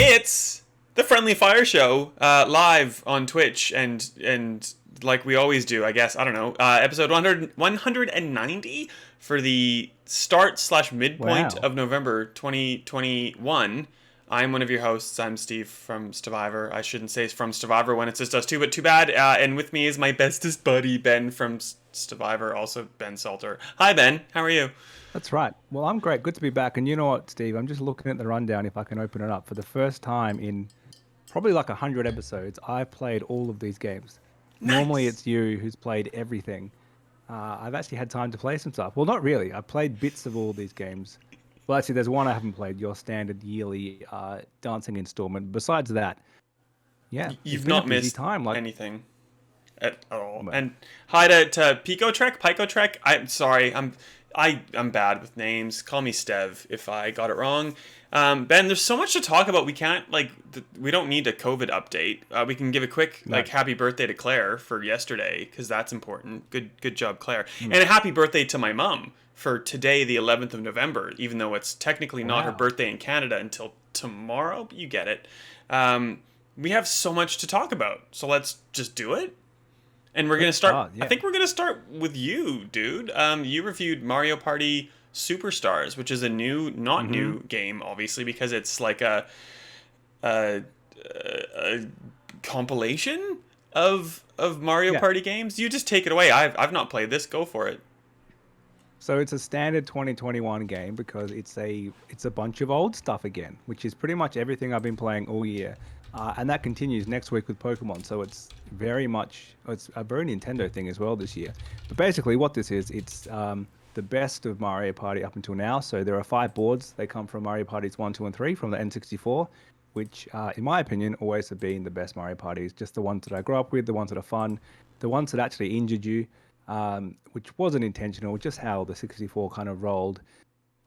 It's the Friendly Fire Show, live on Twitch and like we always do, I guess. I don't know. Episode 190 for the start slash midpoint Wow. of November 2021. I'm one of your hosts. I'm Steve from Stevivor. I shouldn't say from Stevivor when it's just us two, but too bad. And with me is my bestest buddy, Ben from Stevivor, also Ben Salter. Hi, Ben. How are you? That's right. Well, I'm great. Good to be back. And you know what, Steve? I'm just looking at the rundown if I can open it up. For the first time in probably like 100 episodes, I've played all of these games. Normally, Nice. it's you who's played everything. I've actually had time to play some stuff. Well, not really. I've played bits of all these games. Well, actually, there's one I haven't played, your standard yearly dancing installment. Besides that, yeah, it's You've been a not busy missed time. Like, anything at all. well, And hi to Pico Trek. I'm sorry. I'm bad with names. Call me Stev if I got it wrong. Ben, there's so much to talk about. We can't we don't need a COVID update. We can give a quick no. happy birthday to Claire for yesterday because that's important. Good job, Claire. Hmm. And a happy birthday to my mom for today, the 11th of November. Even though it's technically not her Wow. birthday in Canada until tomorrow, but you get it. We have so much to talk about, so let's just do it. And we're gonna Let's start. start. I Yeah. think we're gonna start with you, dude. You reviewed Mario Party Superstars, which is a not Hmm. new game, obviously, because it's like a, a compilation of Mario Yeah. Party games. You just take it away. I've not played this. Go for it. So it's a standard 2021 game because it's a bunch of old stuff again, which is pretty much everything I've been playing all year, and that continues next week with Pokemon. So it's a very Nintendo thing as well this year. But basically, what this is, it's the best of Mario Party up until now. So there are 5 boards. They come from Mario Parties 1, 2, and 3 from the N64, which, in my opinion, always have been the best Mario Parties. Just the ones that I grew up with, the ones that are fun, the ones that actually injured you, which wasn't intentional, just how the 64 kind of rolled.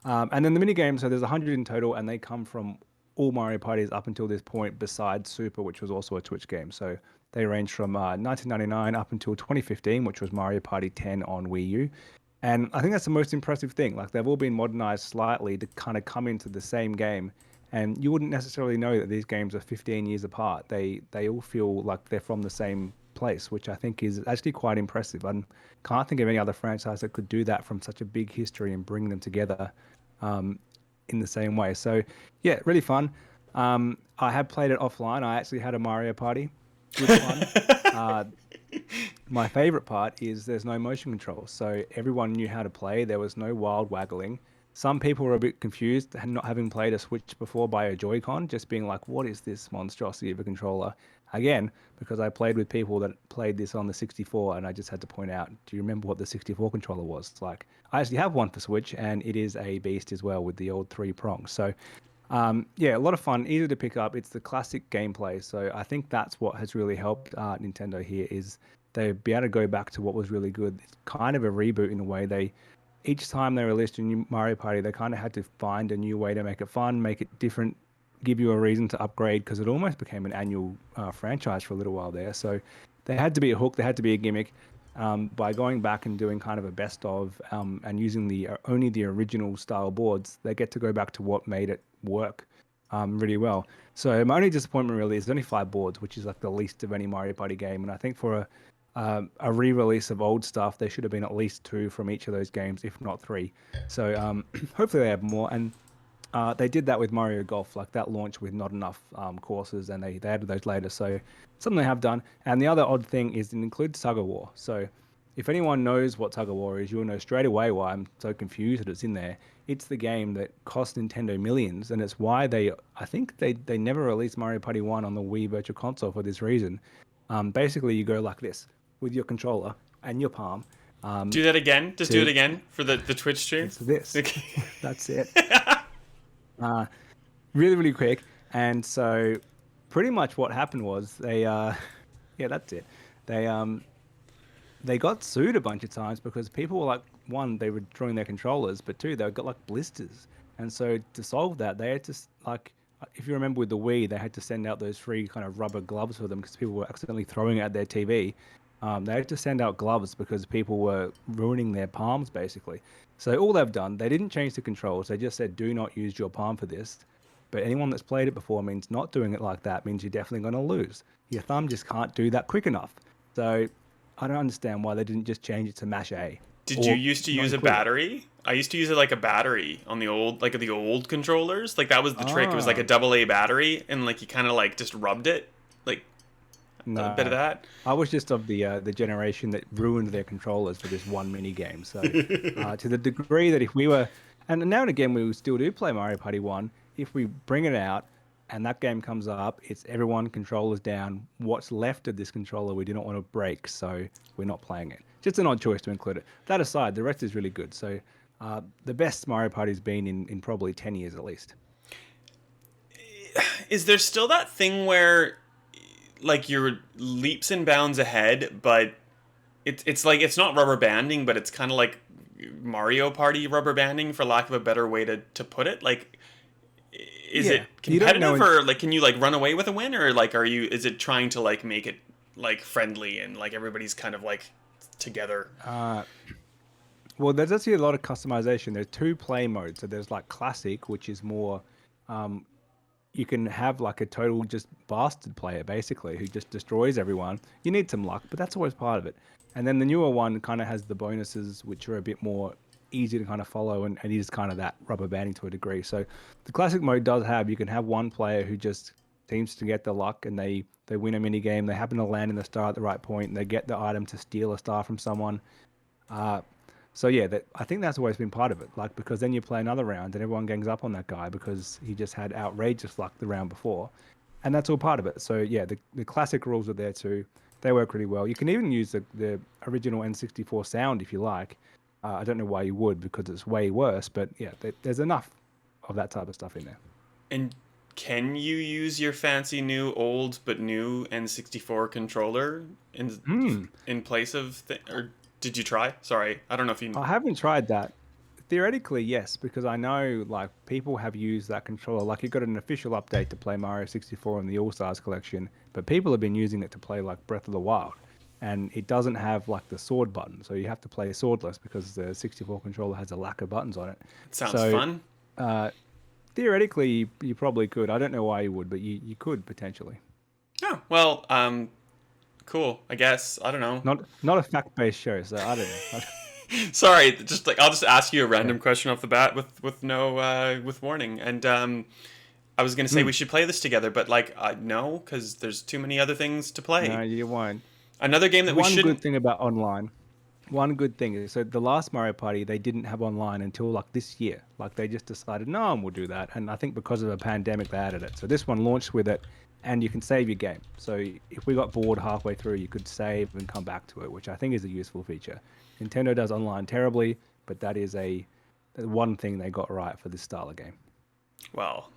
And then the mini games, so there's 100 in total, and they come from all Mario parties up until this point, besides Super, which was also a Twitch game. So they range from 1999 up until 2015, which was Mario Party 10 on Wii U. And I think that's the most impressive thing. Like they've all been modernized slightly to kind of come into the same game. And you wouldn't necessarily know that these games are 15 years apart. They all feel like they're from the same place, which I think is actually quite impressive. I can't think of any other franchise that could do that from such a big history and bring them together um, in the same way. So yeah, really fun. I have played it offline. I actually had a Mario Party. Good fun. Uh, my favorite part is there's no motion control, so everyone knew how to play. There was no wild waggling. Some people were a bit confused, not having played a Switch before by a Joy-Con, just being like, "What is this monstrosity of a controller?" Again, because I played with people that played this on the 64, and I just had to point out, do you remember what the 64 controller was? It's like, I actually have one for Switch, and it is a beast as well with the old 3 prongs. So yeah, a lot of fun, easy to pick up. It's the classic gameplay, so I think that's what has really helped Nintendo here is they be able to go back to what was really good. It's kind of a reboot in a way. They each time they released a new Mario Party, they kind of had to find a new way to make it fun, make it different, give you a reason to upgrade because it almost became an annual franchise for a little while there. So they had to be a hook, they had to be a gimmick. By going back and doing kind of a best of and using the only the original style boards, they get to go back to what made it work really well. So my only disappointment really is there's only 5 boards, which is like the least of any Mario Party game. And I think for a re-release of old stuff, there should have been at least 2 from each of those games, if not 3. So hopefully they have more. And they did that with Mario Golf, like that launch with not enough courses, and they added those later. So something they have done. And the other odd thing is it includes Tug of War. So if anyone knows what Tug of War is, you'll know straight away why I'm so confused that it's in there. It's the game that cost Nintendo millions, and it's why I think they never released Mario Party 1 on the Wii Virtual Console for this reason. Basically, you go like this with your controller and your palm. Do that again. Just do it To again for the Twitch stream. It's this. Okay. That's it. Uh, really, really quick. And so, pretty much what happened was yeah, that's it. They they got sued a bunch of times because people were like, one, they were drawing their controllers, but two, they got like blisters. And so to solve that, they had to like, if you remember with the Wii, they had to send out those free kind of rubber gloves for them because people were accidentally throwing it at their TV. They had to send out gloves because people were ruining their palms basically. So all they've done, they didn't change the controls. They just said, do not use your palm for this. But anyone that's played it before means not doing it like that means you're definitely going to lose. Your thumb just can't do that quick enough. So I don't understand why they didn't just change it to mash A. Did you Or used to not use a include it. battery? I used to use it like a battery on the old controllers. Like that was the trick. It was like a Ah, double A battery, and like you kind of like just rubbed it, like a bit of no. that. I was just of the generation that ruined their controllers for this one mini game. So, to the degree that if we were, and now and again we still do play Mario Party One, if we bring it out and that game comes up, it's everyone controllers down. What's left of this controller we do not want to break, so we're not playing it. Just an odd choice to include it. That aside, the rest is really good. So, the best Mario Party's been in probably 10 years at least. Is there still that thing where like you're leaps and bounds ahead, but it's like it's not rubber banding, but it's kind of like Mario Party rubber banding, for lack of a better way to put it. Like, is Yeah, it you don't know. competitive, or like can you like run away with a win, or like is it trying to like make it like friendly and like everybody's kind of like together? Uh, well, there's actually a lot of customization. There's two play modes. So there's like classic, which is more um, you can have like a total just bastard player basically who just destroys everyone. You need some luck, but that's always part of it. And then the newer one kind of has the bonuses, which are a bit more easy to kind of follow, and it is kind of that rubber banding to a degree. So the classic mode does have you can have one player who just seems to get the luck and they win a mini game. They happen to land in the star at the right point, and they get the item to steal a star from someone. Uh, so yeah, I think that's always been part of it. Like because then you play another round and everyone gangs up on that guy because he just had outrageous luck the round before, and that's all part of it. So yeah, the classic rules are there too. They work really well. You can even use the original N64 sound if you like. I don't know why you would because it's way worse, but yeah, there's enough of that type of stuff in there. And can you use your fancy new old but new N64 controller Hmm. in place of or did you try? Sorry, I don't know if you. I haven't tried that. Theoretically, yes, because I know like people have used that controller. Like you got an official update to play Mario 64 in the All Stars collection, but people have been using it to play like Breath of the Wild, and it doesn't have like the sword button, so you have to play swordless because the 64 controller has a lack of buttons on it. It sounds So fun. uh, theoretically, you probably could. I don't know why you would, but you could potentially. Oh, well, cool. I guess. I don't know. Not a fact-based show, so I don't know. Sorry, just like I'll just ask you a Yeah. random question off the bat with no with warning. And I was gonna say Hmm. we should play this together, but like no, because there's too many other things to No, play. you won't. Another game that we One good shouldn't. thing about online, one good thing is so the last Mario Party they didn't have online until like this year. Like they just decided no one will do that, and I think because of a pandemic they added it. So this one launched with it, and you can save your game. So if we got bored halfway through, you could save and come back to it, which I think is a useful feature. Nintendo does online terribly, but that is the one thing they got right for this style of game. Well,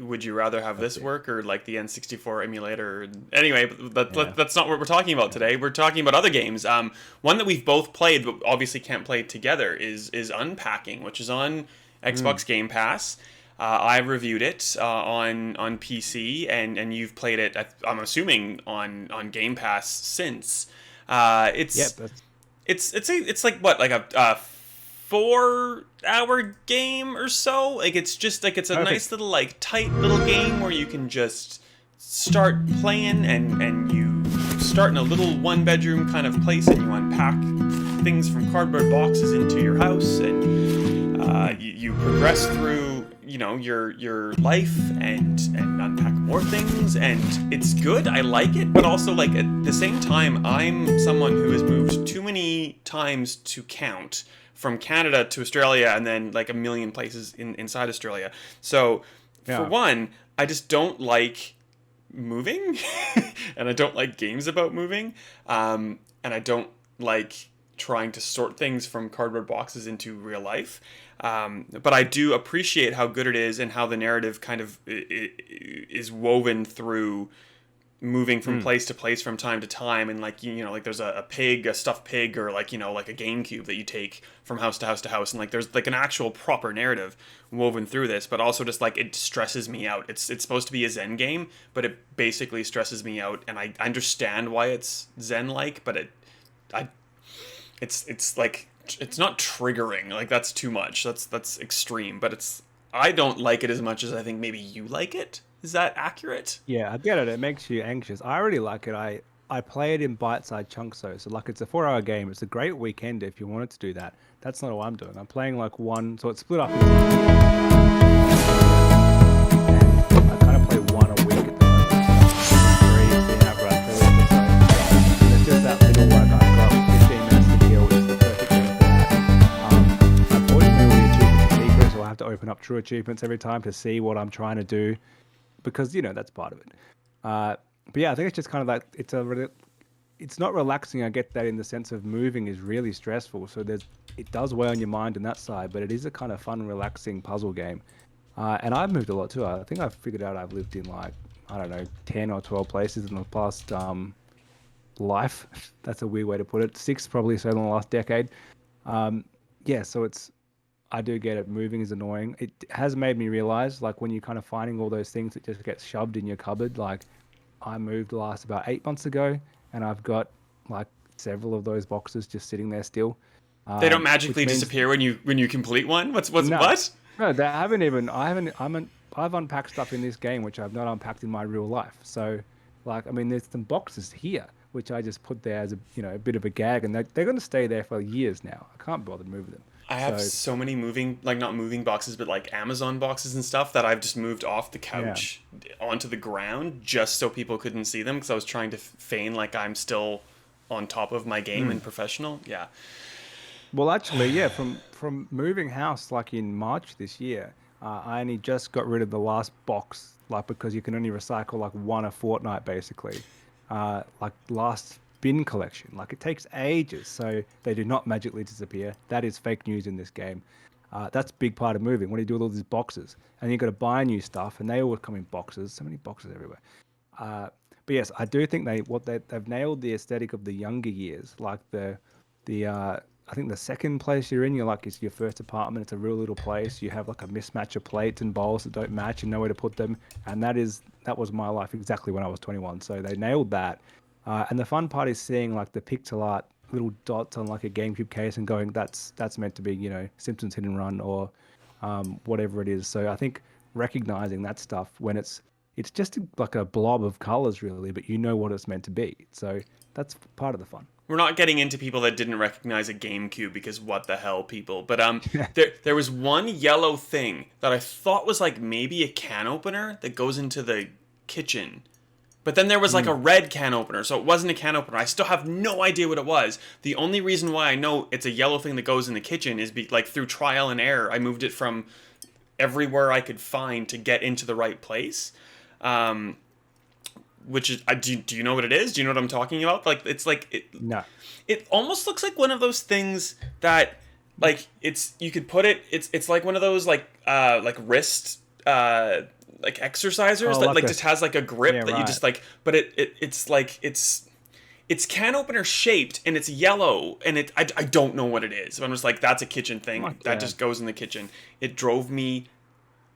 would you rather have That's this it. work or like the N64 emulator? Anyway, Yeah. that's not what we're talking about today. We're talking about other games. One that we've both played but obviously can't play together is Unpacking, which is on Mm. Xbox Game Pass. I reviewed it on PC, and you've played it. I'm assuming on Game Pass since. Yep. It's That's it's like what, like a 4 hour game or so. Like it's just like it's a nice perfect. little like tight little game where you can just start playing, and you start in a little 1 bedroom kind of place, and you unpack things from cardboard boxes into your house, and you progress through your life, and unpack more things, and it's good. I like it, but also like at the same time I'm someone who has moved too many times to count, from Canada to Australia, and then like a million places inside Australia. So for Yeah. one, I just don't like moving, and I don't like games about moving, and I don't like trying to sort things from cardboard boxes into real life. But I do appreciate how good it is, and how the narrative kind of is woven through moving from Mm. place to place from time to time, and like like there's a pig, a stuffed pig, or like like a GameCube that you take from house to house to house, and like there's like an actual proper narrative woven through this. But also just like it stresses me out. It's supposed to be a Zen game, but it basically stresses me out, and I understand why it's Zen like, but I it's like it's not triggering. Like that's too much. That's extreme, but I don't like it as much as I think maybe you like it. Is that accurate? Yeah, I get it. It makes you anxious. I already like it. I play it in bite-sized chunks though. So like it's a 4-hour game. It's a great weekend if you wanted to do that. That's not what I'm doing. I'm playing like one, so it's split up into 2, and I kind of play one a week at the moment. Three in our run through it. So it's just that little like I've got 15 minutes to kill, which is the perfect game for that. Unfortunately, all the achievements are secret, so I have to open up true achievements every time to see what I'm trying to do because that's part of it. But yeah, I think it's just kind of like it's not relaxing. I get that in the sense of moving is really stressful, so it does weigh on your mind on that side. But it is a kind of fun, relaxing puzzle game, and I've moved a lot too. I think I've figured out I've lived in like I don't know 10 or 12 places in the past life. That's a weird way to put it. 6 probably so in the last decade. Yeah, so I do get it. Moving is annoying. It has made me realize, like, when you're kind of finding all those things that just get shoved in your cupboard. Like, I moved last about 8 months ago, and I've got like several of those boxes just sitting there still. They don't Which magically means disappear when you complete one. What's no, what? no, they haven't even. I haven't. I've unpacked stuff in this game which I've not unpacked in my real life. So, like, I mean, there's some boxes here which I just put there as a bit of a gag, and they're going to stay there for years now. I can't bother moving them. I have So so many moving, like not moving boxes, but like Amazon boxes and stuff that I've just moved off the yeah. couch onto the ground just so people couldn't see them because I was trying to feign like I'm still on top of my game and professional. Yeah. Well, actually, yeah, from moving house like in March this year, I only just got rid of the last box, like because you can only recycle like one a fortnight basically. Like last bin collection, like it takes ages, so they do not magically disappear. That is fake news in this game. That's a big part of moving. What do you do with all these boxes? And you got to buy new stuff, and they all come in boxes. So many boxes everywhere. Uh, but yes, I do think they've nailed the aesthetic of the younger years, like the I think the second place you're in, you're like it's your first apartment. It's a real little place. You have like a mismatch of plates and bowls that don't match and nowhere to put them. And that was my life exactly when I was 21. So they nailed that. And the fun part is seeing like the pixel art little dots on like a GameCube case and going, that's meant to be Simpsons Hit and Run or whatever it is. So I think recognizing that stuff when it's just like a blob of colors really, but you know what it's meant to be. So that's part of the fun. We're not getting into people that didn't recognize a GameCube because what the hell, people. But there was one yellow thing that I thought was like maybe a can opener that goes into the kitchen. But then there was like a red can opener, so it wasn't a can opener. I still have no idea what it was. The only reason why I know it's a yellow thing that goes in the kitchen is like through trial and error. I moved it from everywhere I could find to get into the right place. Which is, do you know what it is? Do you know what I'm talking about? Like, it's like, No. it almost looks like one of those things that, like, you could put it, it's like one of those, like wrist, like exercisers Oh, that, like like, a just has, like, a grip yeah, that you right. just, like, but it's like, it's can opener shaped and it's yellow and I don't know what it is. I'm just like, that's a kitchen thing. Like, That just goes in the kitchen. It drove me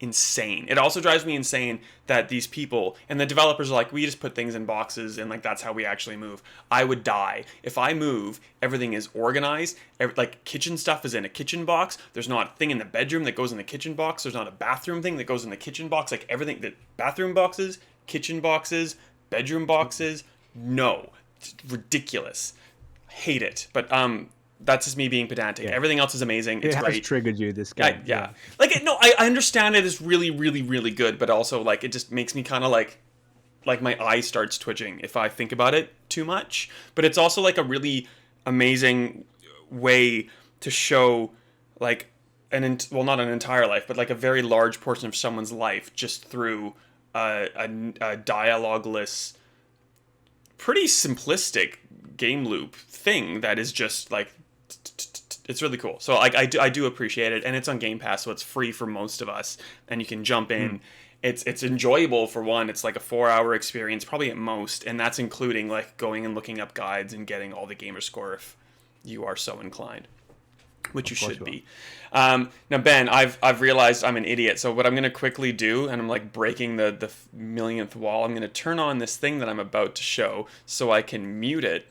insane. It also drives me insane that these people and the developers are like, we just put things in boxes and like that's how we actually move. I would die if I move. Everything is organized. Like kitchen stuff is in a kitchen box. There's not a thing in the bedroom that goes in the kitchen box. There's not a bathroom thing that goes in the kitchen box. Like everything, that bathroom boxes, kitchen boxes, bedroom boxes. No, it's ridiculous. Hate it. But that's just me being pedantic. Yeah. Everything else is amazing. It It's has great. triggered you this game. Yeah. Like, no, I understand it is really, really, really good, but also, like, it just makes me kind of, like my eye starts twitching if I think about it too much. But it's also, like, a really amazing way to show, like, well, not an entire life, but, like, a very large portion of someone's life just through a dialogueless, pretty simplistic game loop thing that is just, like, it's really cool. So like I do appreciate it, and it's on Game Pass, so it's free for most of us, and you can jump in. It's enjoyable for one. It's like a 4-hour experience, probably at most, and that's including like going and looking up guides and getting all the gamer score if you are so inclined, which you should be. Now Ben, I've realized I'm an idiot. So what I'm gonna quickly do, and I'm like breaking the millionth wall. I'm gonna turn on this thing that I'm about to show so I can mute it.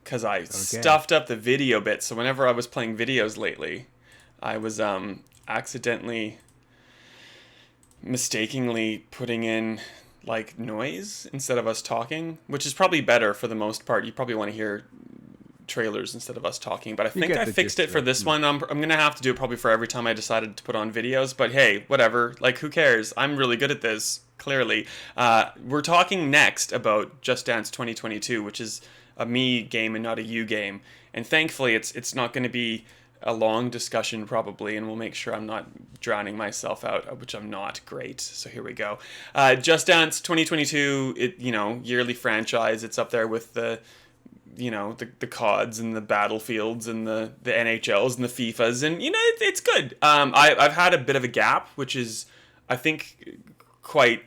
Because I stuffed up the video bit, so whenever I was playing videos lately, I was accidentally, mistakenly putting in like noise instead of us talking, which is probably better for the most part. You probably want to hear trailers instead of us talking, but I You think get I the fixed gist it of for it. this one. I'm gonna have to do it probably for every time I decided to put on videos, but hey, whatever, like who cares? I'm really good at this, clearly. We're talking next about Just Dance 2022, which is a me game and not a you game, and thankfully it's not going to be a long discussion probably, and we'll make sure I'm not drowning myself out, which I'm not. Great. So here we go. Just Dance 2022, yearly franchise. It's up there with the CODs and the Battlefields and the NHLs and the FIFAs, and it's good. I've had a bit of a gap, which is I think quite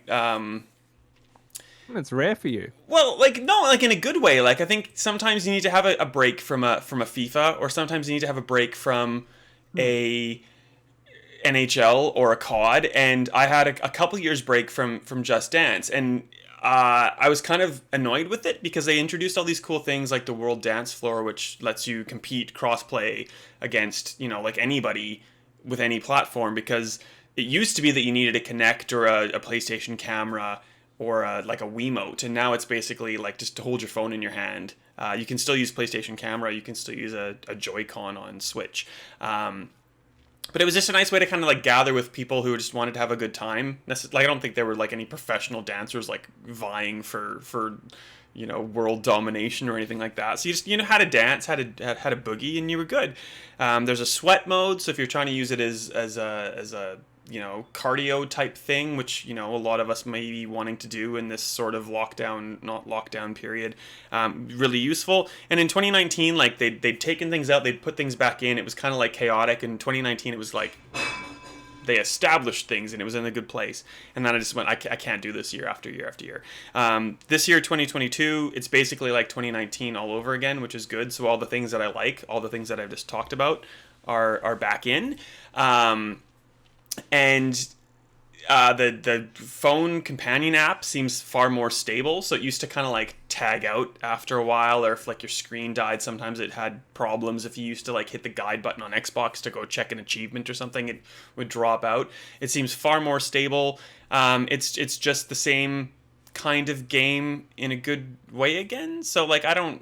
It's rare for you. well, like no, like in a good way. Like I think sometimes you need to have a break from a FIFA, or sometimes you need to have a break from a NHL or a COD. And I had a couple years break from Just Dance, and I was kind of annoyed with it because they introduced all these cool things like the World Dance Floor, which lets you compete crossplay against like anybody with any platform. Because it used to be that you needed a Kinect or a PlayStation camera or like a Wiimote, and now it's basically like just to hold your phone in your hand. You can still use PlayStation camera, you can still use a Joy-Con on Switch. But it was just a nice way to kind of like gather with people who just wanted to have a good time. Like I don't think there were like any professional dancers like vying for world domination or anything like that. So you just had a dance, had a boogie, and you were good. There's a sweat mode, so if you're trying to use it as a cardio type thing, which a lot of us may be wanting to do in this sort of not lockdown period, really useful. And in 2019, like they'd taken things out, they'd put things back in. It was kind of like chaotic. In 2019, it was like they established things and it was in a good place. And then I just went, I can't do this year after year after year. This year, 2022, it's basically like 2019 all over again, which is good. So all the things that I like, all the things that I've just talked about are back in. And the phone companion app seems far more stable. So it used to kind of like tag out after a while, or if like your screen died, sometimes it had problems. If you used to like hit the guide button on Xbox to go check an achievement or something, it would drop out. It seems far more stable. It's just the same kind of game in a good way again. So like I don't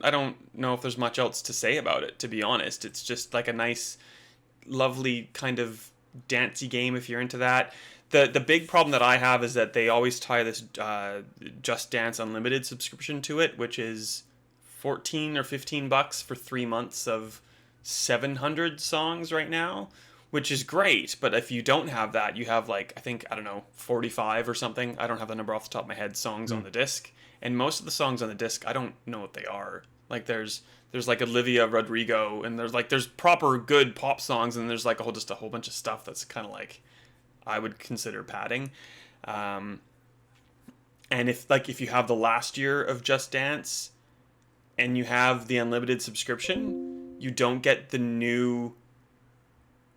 know if there's much else to say about it, to be honest. It's just like a nice, lovely kind of dancey game if you're into that. The big problem that I have is that they always tie this Just Dance Unlimited subscription to it, which is $14 or $15 for 3 months of 700 songs right now, which is great. But if you don't have that, you have like I don't know, 45 or something. I don't have the number off the top of my head. Songs on the disc, and most of the songs on the disc I don't know what they are. Like there's like Olivia Rodrigo, and there's proper good pop songs, and there's like a whole bunch of stuff that's kind of like I would consider padding. And if you have the last year of Just Dance and you have the unlimited subscription, you don't get the new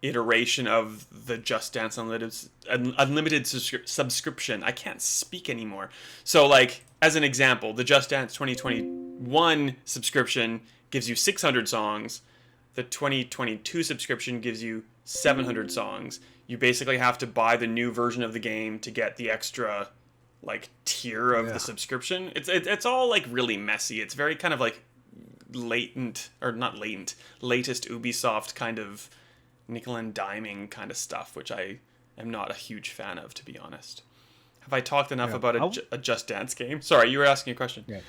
iteration of the Just Dance unlimited subscription. I can't speak anymore. So like as an example, the Just Dance 2021 subscription gives you 600 songs. The 2022 subscription gives you 700 songs. You basically have to buy the new version of the game to get the extra like tier of the subscription. It's all like really messy. It's very kind of like latest Ubisoft kind of nickel and diming kind of stuff, which I am not a huge fan of, to be honest. Have I talked enough about a Just Dance game? Sorry, you were asking a question. Yeah.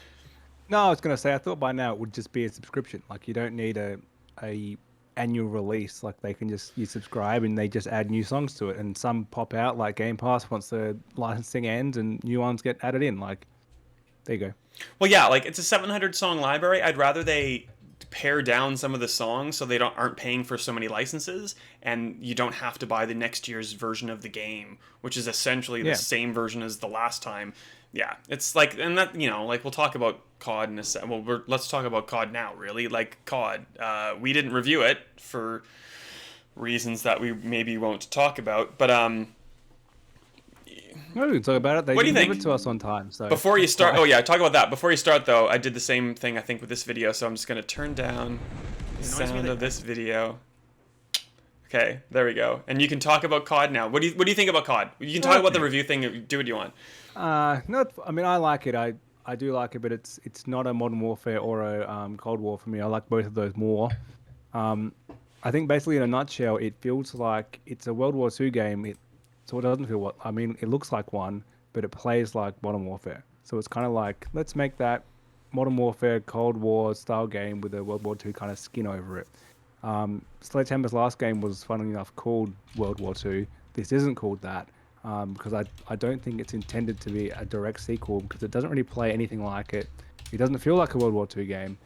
No, I was going to say, I thought by now it would just be a subscription. Like you don't need a annual release. Like they can you subscribe and they just add new songs to it, and some pop out like Game Pass once the licensing ends and new ones get added in. Like there you go. Well, yeah, like it's a 700 song library. I'd rather they pare down some of the songs so they aren't paying for so many licenses, and you don't have to buy the next year's version of the game, which is essentially the same version as the last time. Yeah, it's like, and that, like we'll talk about COD in a sec. Well, let's talk about COD now, really. Like COD, we didn't review it for reasons that we maybe won't talk about, but No, we can talk about it. They what do you didn't think? give it to us on time. So before you start, talk about that. Before you start, though, I did the same thing I think with this video, so I'm just gonna turn down the sound of this video. Okay, there we go. And you can talk about COD now. What do you think about COD? You can talk about the review thing. Do what you want. No, I mean I like it. I do like it, but it's not a Modern Warfare or a Cold War for me. I like both of those more. Um, I think basically in a nutshell, it feels like it's a World War II game. It sort of doesn't feel what I mean. It looks like one, but it plays like Modern Warfare. So it's kind of like let's make that Modern Warfare Cold War style game with a World War II kind of skin over it. Sledgehammer's last game was, funnily enough, called World War II. This isn't called that because I don't think it's intended to be a direct sequel because it doesn't really play anything like it. It doesn't feel like a World War II game.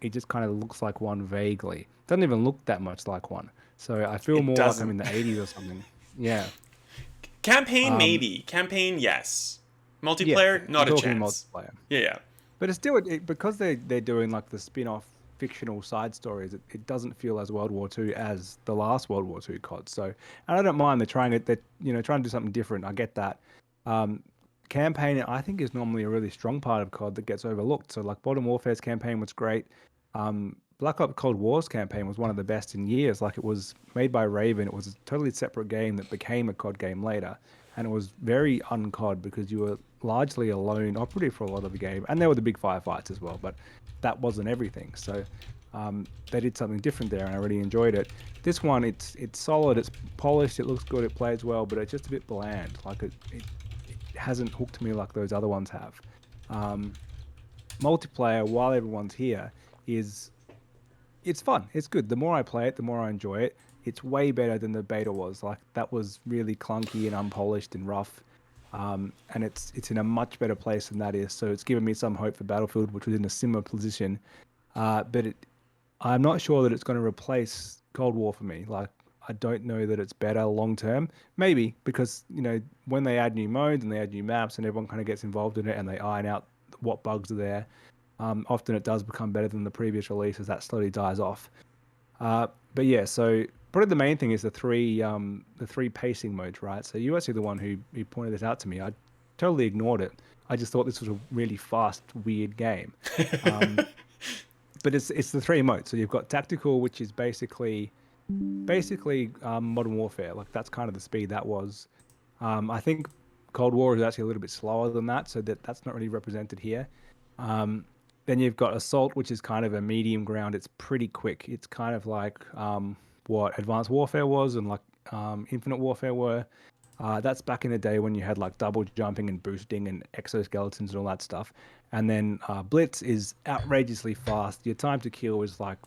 It just kind of looks like one vaguely. It doesn't even look that much like one. So I feel It more like I'm doesn't. in the 80s or something. Yeah. Campaign, Um, maybe. Campaign, yes. yeah, Multiplayer, I'm not a talking chance. multiplayer. Yeah, yeah. But it's still because they're doing like the spin-off fictional side stories. It doesn't feel as World War II as the last World War II COD. So, and I don't mind they're trying it. They're trying to do something different. I get that. Um, Campaign I think is normally a really strong part of COD that gets overlooked. So like Modern Warfare's campaign was great. Black Ops Cold War's campaign was one of the best in years. Like it was made by Raven. It was a totally separate game that became a COD game later, and it was very un-COD because you were largely a lone operative for a lot of the game, and there were the big firefights as well. But that wasn't everything. So they did something different there, and I really enjoyed it. This one, it's solid, it's polished, it looks good, it plays well, but it's just a bit bland. Like it hasn't hooked me like those other ones have. Um, Multiplayer, while everyone's here, is it's fun. It's good. The more I play it, the more I enjoy it. It's way better than the beta was. Like that was really clunky and unpolished and rough. And it's in a much better place than that is. So it's given me some hope for Battlefield, which was in a similar position. I'm not sure that it's going to replace Cold War for me. Like I don't know that it's better long term. Maybe because when they add new modes and they add new maps and everyone kind of gets involved in it and they iron out what bugs are there. Often it does become better than the previous release as that slowly dies off. But yeah, so probably the main thing is the three pacing modes, right? So you actually the one who pointed this out to me. I totally ignored it. I just thought this was a really fast, weird game. Um, but it's the three modes. So you've got tactical, which is basically Modern Warfare. Like that's kind of the speed that was. I think Cold War is actually a little bit slower than that, so that's not really represented here. Then you've got Assault, which is kind of a medium ground. It's pretty quick. It's kind of like what Advanced Warfare was and like Infinite Warfare were. That's back in the day when you had like double jumping and boosting and exoskeletons and all that stuff. And then Blitz is outrageously fast. Your time to kill is like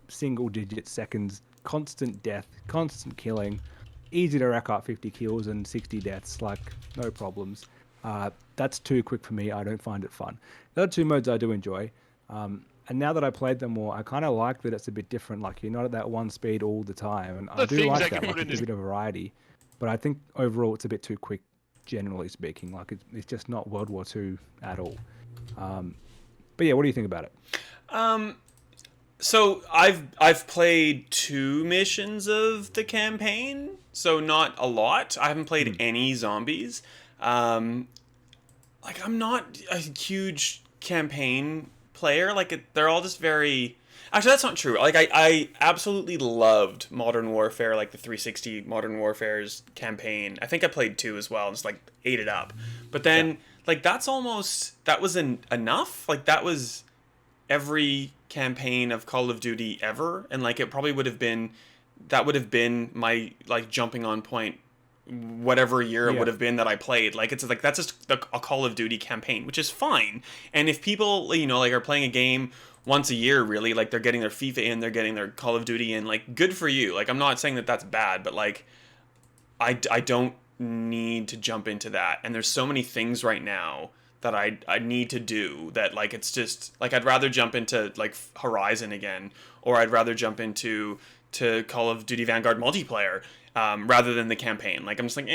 single digit seconds, constant death, constant killing, easy to rack up 50 kills and 60 deaths, like no problems. That's too quick for me. I don't find it fun. The other two modes I do enjoy. And now that I played them more, I kind of like that it's a bit different. Like you're not at that one speed all the time. And I do like that. Like it's a bit of variety. But I think overall it's a bit too quick, generally speaking. Like it's just not World War II at all. But yeah, what do you think about it? So I've played 2 missions of the campaign, so not a lot. I haven't played any zombies. Like I'm not a huge campaign player. Like they're all just very. Actually, that's not true. Like I absolutely loved Modern Warfare, like the 360 Modern Warfare's campaign. I think I played 2 as well, and just like ate it up. But then like that was enough. Like that was every campaign of Call of Duty ever, and like it probably would have been my like jumping on point whatever year it would have been that I played. Like it's like that's just a Call of Duty campaign, which is fine. And if people like are playing a game once a year, really, like they're getting their FIFA in, they're getting their Call of Duty in, like good for you. Like I'm not saying that that's bad, but like I don't need to jump into that. And there's so many things right now that I need to do that like it's just like I'd rather jump into like Horizon again, or I'd rather jump into Call of Duty Vanguard multiplayer rather than the campaign. Like I'm just like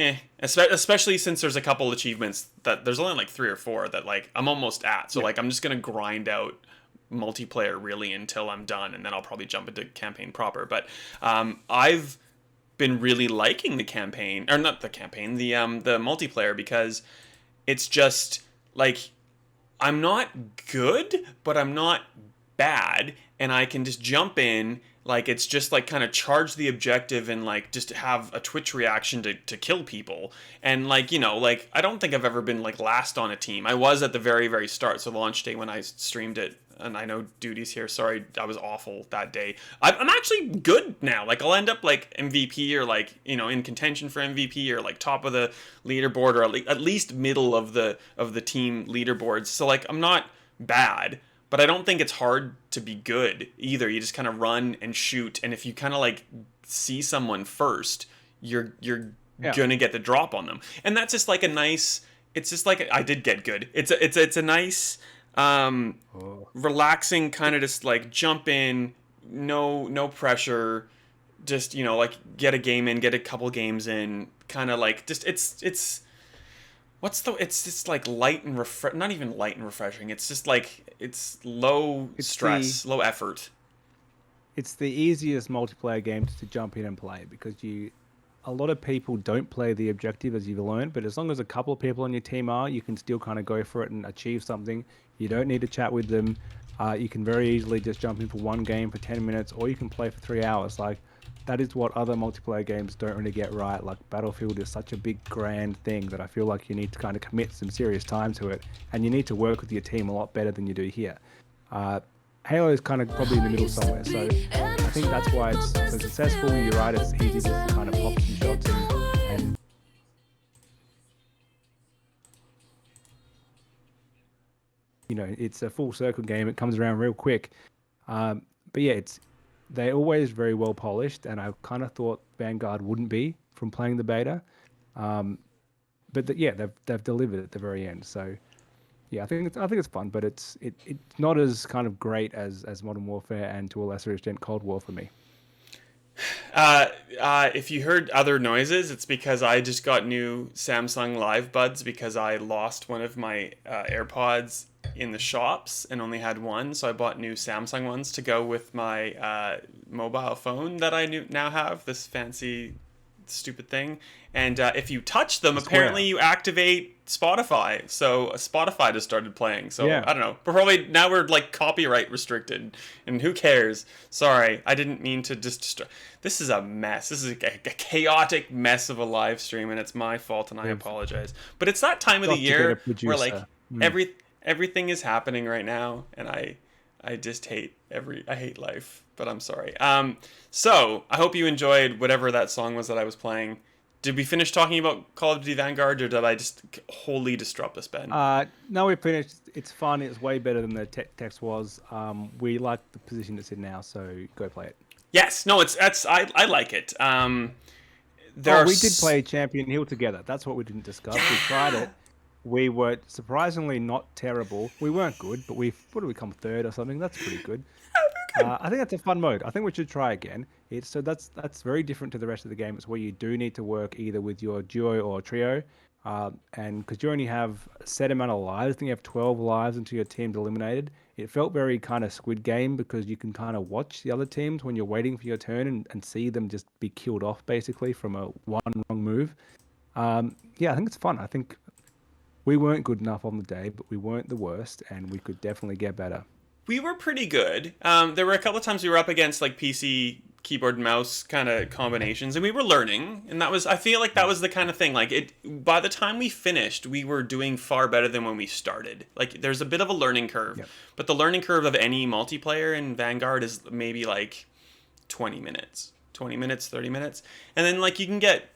especially since there's a couple achievements that there's only like 3 or 4 that like I'm almost at. So like I'm just gonna grind out multiplayer really until I'm done, and then I'll probably jump into campaign proper. But I've been really liking the campaign, or not the campaign, the multiplayer, because it's just like I'm not good, but I'm not bad, and I can just jump in, like it's just like kind of charge the objective and like just have a Twitch reaction to kill people. And like, you know, like I don't think I've ever been like last on a team. I was at the very, very start, so launch day when I streamed it. And I know Duty's here. Sorry, I was awful that day. I'm actually good now. Like I'll end up like MVP or like, you know, in contention for MVP or like top of the leaderboard or at least middle of the team leaderboards. So like I'm not bad, but I don't think it's hard to be good either. You just kind of run and shoot, and if you kind of like see someone first, you're gonna get the drop on them, and that's just like a nice. It's just like I did get good. It's a nice, relaxing kind of just like jump in, no pressure, just you know like get a game in, get a couple games in, kind of like just it's. It's just like light and not even light and refreshing. It's just like it's low stress, low effort. It's the easiest multiplayer game to jump in and play because a lot of people don't play the objective as you've learned, but as long as a couple of people on your team are, you can still kind of go for it and achieve something. You don't need to chat with them. You can very easily just jump in for one game for 10 minutes, or you can play for 3 hours. Like that is what other multiplayer games don't really get right. Like Battlefield is such a big grand thing that I feel like you need to kind of commit some serious time to it, and you need to work with your team a lot better than you do here. Halo is kind of probably in the middle somewhere, so I think that's why it's so successful. You're right, it's easy just to kind of pop some shots and you know, it's a full circle game. It comes around real quick. But yeah, they're always very well polished, and I kind of thought Vanguard wouldn't be from playing the beta. But yeah, they've delivered at the very end. So yeah, I think it's fun, but it's not as kind of great as Modern Warfare and to a lesser extent Cold War for me. If you heard other noises, it's because I just got new Samsung Live Buds because I lost one of my AirPods in the shops and only had one, so I bought new Samsung ones to go with my mobile phone that I now have, this fancy stupid thing. And if you touch them, apparently you activate Spotify. So Spotify just started playing. So yeah. I don't know. But probably now we're like copyright restricted, and who cares? Sorry, I didn't mean to just. This is a mess. This is a chaotic mess of a live stream, and it's my fault, and I apologize. But it's that time of the year where like everything is happening right now, and I just hate I hate life. But I'm sorry. So I hope you enjoyed whatever that song was that I was playing. Did we finish talking about Call of Duty Vanguard, or did I just wholly disrupt this, Ben? No, we finished. It's fun. It's way better than the text was. We like the position it's in now, so go play it. Yes. No, I like it. We did play Champion Hill together. That's what we didn't discuss. We tried it. We were surprisingly not terrible. We weren't good, but what did we come third or something? That's pretty good. I think that's a fun mode. I think we should try again. That's very different to the rest of the game. It's where you do need to work either with your duo or trio, and because you only have a set amount of lives, I think you have 12 lives until your team's eliminated. It felt very kind of Squid Game because you can kind of watch the other teams when you're waiting for your turn and see them just be killed off basically from a one wrong move. Yeah, I think it's fun. I think we weren't good enough on the day, but we weren't the worst, and we could definitely get better. We were pretty good. There were a couple of times we were up against like PC keyboard and mouse kind of combinations, and we were learning. And I feel like that was the kind of thing. Like by the time we finished, we were doing far better than when we started. Like there's a bit of a learning curve, but the learning curve of any multiplayer in Vanguard is maybe like 20 minutes, 30 minutes, and then like you can get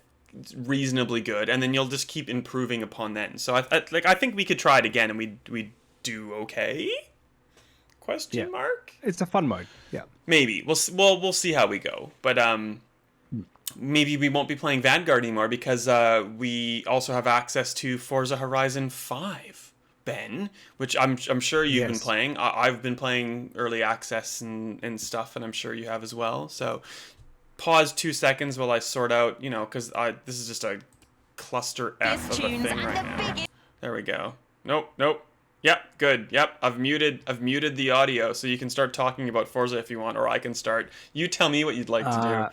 reasonably good, and then you'll just keep improving upon that. And so I think we could try it again, and we do okay. Question mark? It's a fun mode. Yeah. Maybe. We'll see how we go. But maybe we won't be playing Vanguard anymore because we also have access to Forza Horizon 5, Ben, which I'm sure you've been playing. I've been playing early access and stuff, and I'm sure you have as well. So pause 2 seconds while I sort out, because this is just a cluster F of a thing right now. There we go. Nope. Yep, good. Yep, I've muted the audio, so you can start talking about Forza if you want, or I can start. You tell me what you'd like to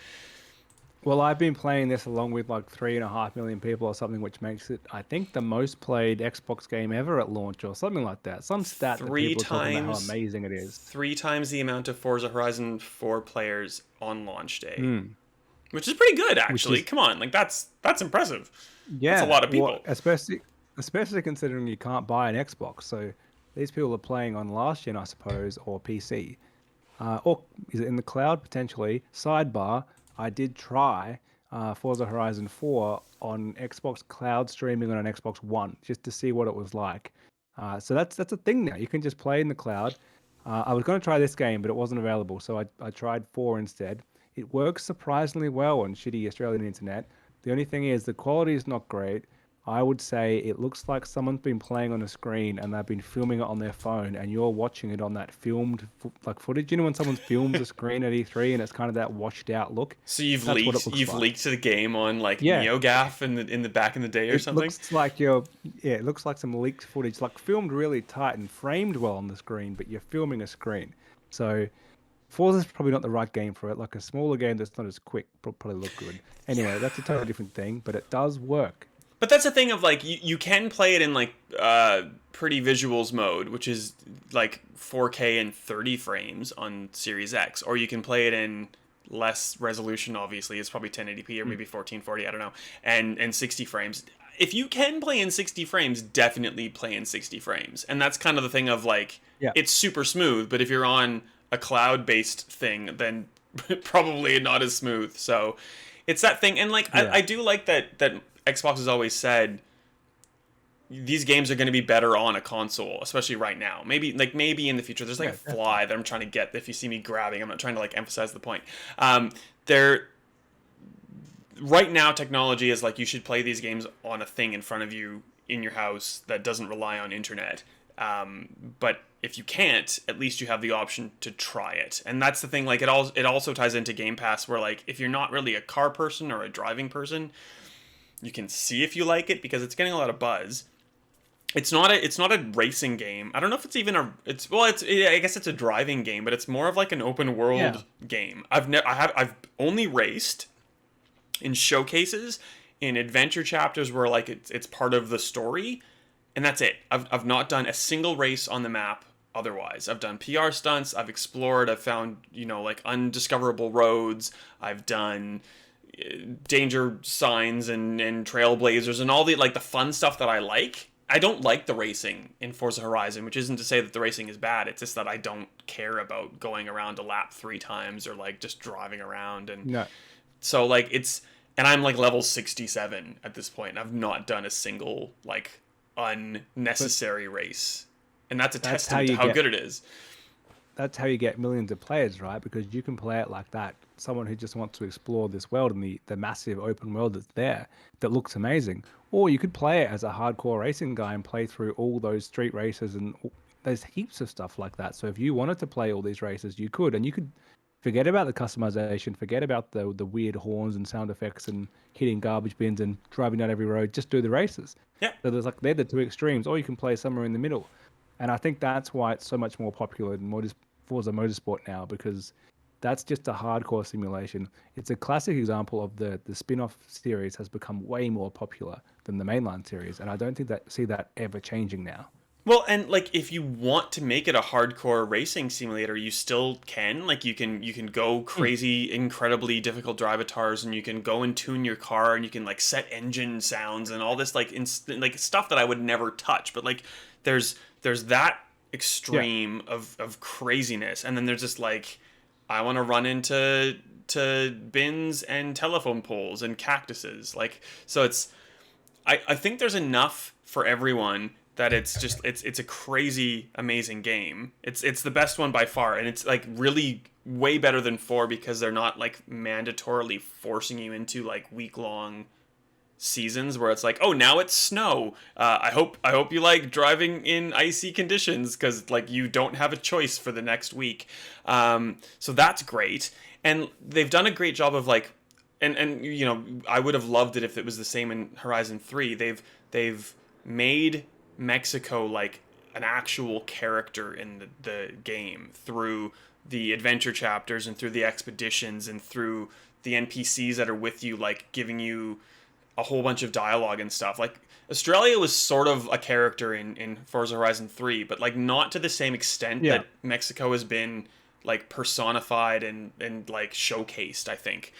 Well, I've been playing this along with like 3.5 million people or something, which makes it, I think, the most played Xbox game ever at launch or something like that. Some stat that Three people are talking about how times, amazing it is. 3 times the amount of Forza Horizon 4 players on launch day, Mm. which is pretty good Which actually. is, Come on, like that's impressive. That's a yeah, lot of well, people. especially considering you can't buy an Xbox. So these people are playing on last gen, I suppose, or PC. Or is it in the cloud potentially? Sidebar: I did try Forza Horizon 4 on Xbox Cloud streaming on an Xbox One just to see what it was like. So that's a thing now. You can just play in the cloud. I was going to try this game, but it wasn't available, so I tried 4 instead. It works surprisingly well on shitty Australian internet. The only thing is the quality is not great. I would say it looks like someone's been playing on a screen and they've been filming it on their phone, and you're watching it on that filmed like footage. You know when someone films a screen at E3 and it's kind of that washed out look? So you've That's what it leaked looks you've like. leaked the game on like Yeah, NeoGAF in the back in the day or it something. looks like you're yeah, it looks like some leaked footage, like filmed really tight and framed well on the screen, but you're filming a screen. So Forza's probably not the right game for it. Like a smaller game that's not as quick probably look good. Anyway, that's a totally different thing, but it does work. But that's the thing of like you can play it in like pretty visuals mode, which is like 4K and 30 frames on Series X, or you can play it in less resolution. Obviously, it's probably 1080p or maybe 1440. I don't know, and 60 frames. If you can play in 60 frames, definitely play in 60 frames. And that's kind of the thing of like Yeah. it's super smooth, but if you're on a cloud-based thing, then probably not as smooth. So it's that thing, and like Yeah. I do like that Xbox has always said these games are going to be better on a console, especially right now. Maybe in the future. There's like Yeah, a definitely. fly that I'm trying to get. If you see me grabbing, I'm not trying to like emphasize the point. There right now, technology is like you should play these games on a thing in front of you in your house that doesn't rely on internet. But if you can't, at least you have the option to try it. And that's the thing. Like it also ties into Game Pass, where like if you're not really a car person or a driving person, you can see if you like it because it's getting a lot of buzz. It's not a racing game. I don't know if it's even a it's well it's I guess it's a driving game, but it's more of like an open Yeah. world game. I've only raced in showcases, in adventure chapters where like it's part of the story, and that's it. I've not done a single race on the map otherwise. I've done PR stunts, I've explored, I've found, like undiscoverable roads, I've done danger signs and trailblazers and all the like the fun stuff that I like. I don't like the racing in Forza Horizon, which isn't to say that the racing is bad. It's just that I don't care about going around a lap 3 times or like just driving around. And No. so like and I'm like level 67 at this point. I've not done a single like But unnecessary race. And that's a that's how testament to you how get good it is. that's how you get millions of players, right? Because you can play it like that. Someone who just wants to explore this world and the massive open world that's there that looks amazing. Or you could play it as a hardcore racing guy and play through all those street races and there's heaps of stuff like that. So if you wanted to play all these races, you could, and you could forget about the customization, forget about the weird horns and sound effects and hitting garbage bins and driving down every road. Just do the races. Yeah. So there's like they're the two extremes, or you can play somewhere in the middle. And I think that's why it's so much more popular than Forza Motorsport now, because that's just a hardcore simulation. It's a classic example of the spin-off series has become way more popular than the mainline series, and I don't think that see that ever changing now. Well, and like if you want to make it a hardcore racing simulator, you still can. Like you can go Hmm. crazy, incredibly difficult drive avatars, and you can go and tune your car, and you can like set engine sounds and all this like like stuff that I would never touch. But like there's that Yeah, extreme of craziness, and then there's just like I want to run into to bins and telephone poles and cactuses. Like so it's I think there's enough for everyone that it's a crazy amazing game. It's the best one by far, and it's like really way better than 4 because they're not like mandatorily forcing you into like week long seasons where it's like, oh, now it's snow. I hope you like driving in icy conditions because like you don't have a choice for the next week. So that's great, and they've done a great job of like, and I would have loved it if it was the same in Horizon 3. They've made Mexico like an actual character in the game through the adventure chapters and through the expeditions and through the NPCs that are with you, like giving you a whole bunch of dialogue and stuff. Like Australia was sort of a character in Forza Horizon 3, but like not to the same extent Yeah. that Mexico has been like personified and like showcased, I think.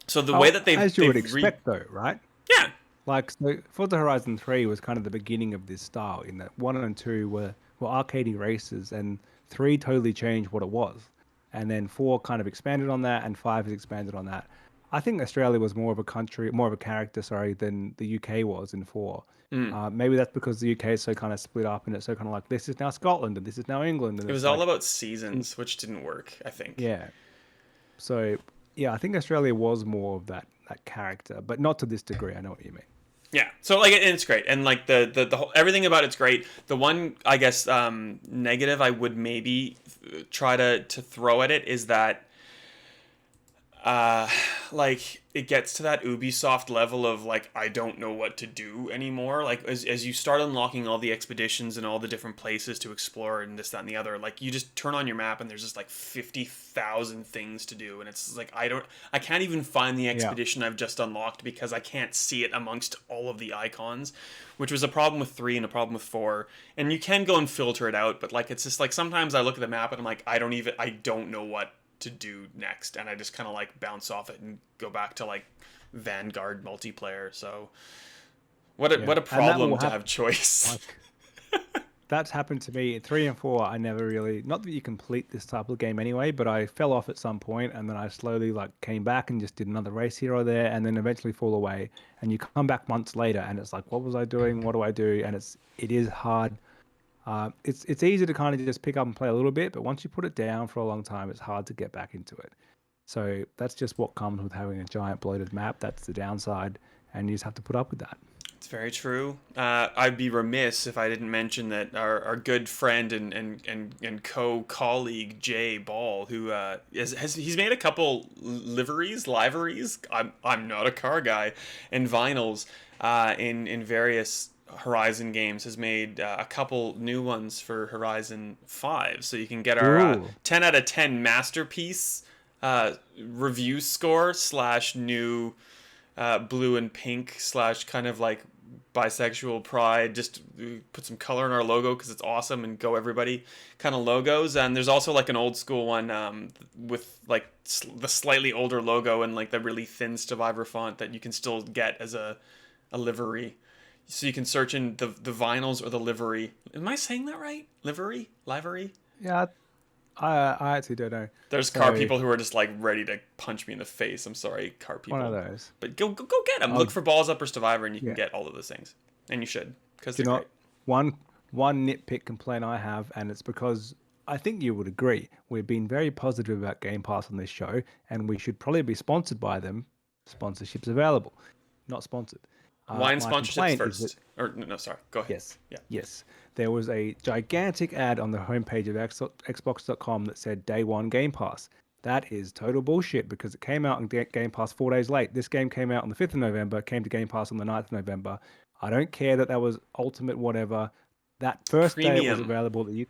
So the way that as you would they've expect, though, right? yeah. Like, so Forza Horizon 3 was kind of the beginning of this style, in that 1 and 2 were arcadey races, and 3 totally changed what it was. And then 4 kind of expanded on that, and 5 has expanded on that. I think Australia was more of a country, more of a character, sorry, than the UK was in 4. Maybe that's because the UK is so kind of split up, and it's so kind of like, this is now Scotland, and this is now England, and It it's was all like, about seasons, which didn't work, I think. yeah. So, yeah, I think Australia was more of that character, but not to this degree. I know what you mean. Yeah, so like and it's great, and like the whole, everything about it's great. The one, I guess, negative I would maybe try to throw at it is that like it gets to that Ubisoft level of like I don't know what to do anymore. Like as you start unlocking all the expeditions and all the different places to explore and this, that, and the other, like you just turn on your map and there's just like 50,000 things to do, and it's like I can't even find the expedition I've just unlocked because I can't see it amongst all of the icons, which was a problem with 3 and a problem with 4. And you can go and filter it out, but like it's just like sometimes I look at the map and I'm like I don't know what to do next, and I just kind of like bounce off it and go back to like Vanguard multiplayer. So what a problem to have choice. Like, that's happened to me in 3 and 4. I never really, not that you complete this type of game anyway, but I fell off at some point, and then I slowly like came back and just did another race here or there, and then eventually fall away, and you come back months later and it's like, what was I doing, what do I do? And it is hard. It's easy to kind of just pick up and play a little bit, but once you put it down for a long time, it's hard to get back into it. So that's just what comes with having a giant bloated map. That's the downside, and you just have to put up with that. It's very true. I'd be remiss if I didn't mention that our good friend and co-colleague Jay Ball, who he's made a couple liveries. I'm not a car guy, and vinyls in various Horizon games, has made a couple new ones for Horizon 5, so you can get our 10 out of 10 masterpiece review score / new blue and pink / kind of like bisexual pride, just put some color in our logo because it's awesome, and go everybody kind of logos. And there's also like an old school one with like the slightly older logo and like the really thin Stevivor font that you can still get as a livery. So you can search in the vinyls or the livery. Am I saying that right? Livery? Yeah, I actually don't know. There's car people who are just like ready to punch me in the face. I'm sorry, car people. One of those. But go get them. Look for Balls Up or Stevivor, and you can get all of those things. And you should, because they're great. One nitpick complaint I have, and it's because I think you would agree, we've been very positive about Game Pass on this show, and we should probably be sponsored by them. Sponsorships available, not sponsored. Wine sponsorships first. No, sorry. Go ahead. Yes. Yeah. Yes. There was a gigantic ad on the homepage of Xbox.com that said Day 1 Game Pass. That is total bullshit, because it came out in Game Pass 4 days late. This game came out on the 5th of November, came to Game Pass on the 9th of November. I don't care that was Ultimate whatever. That first day it was available, that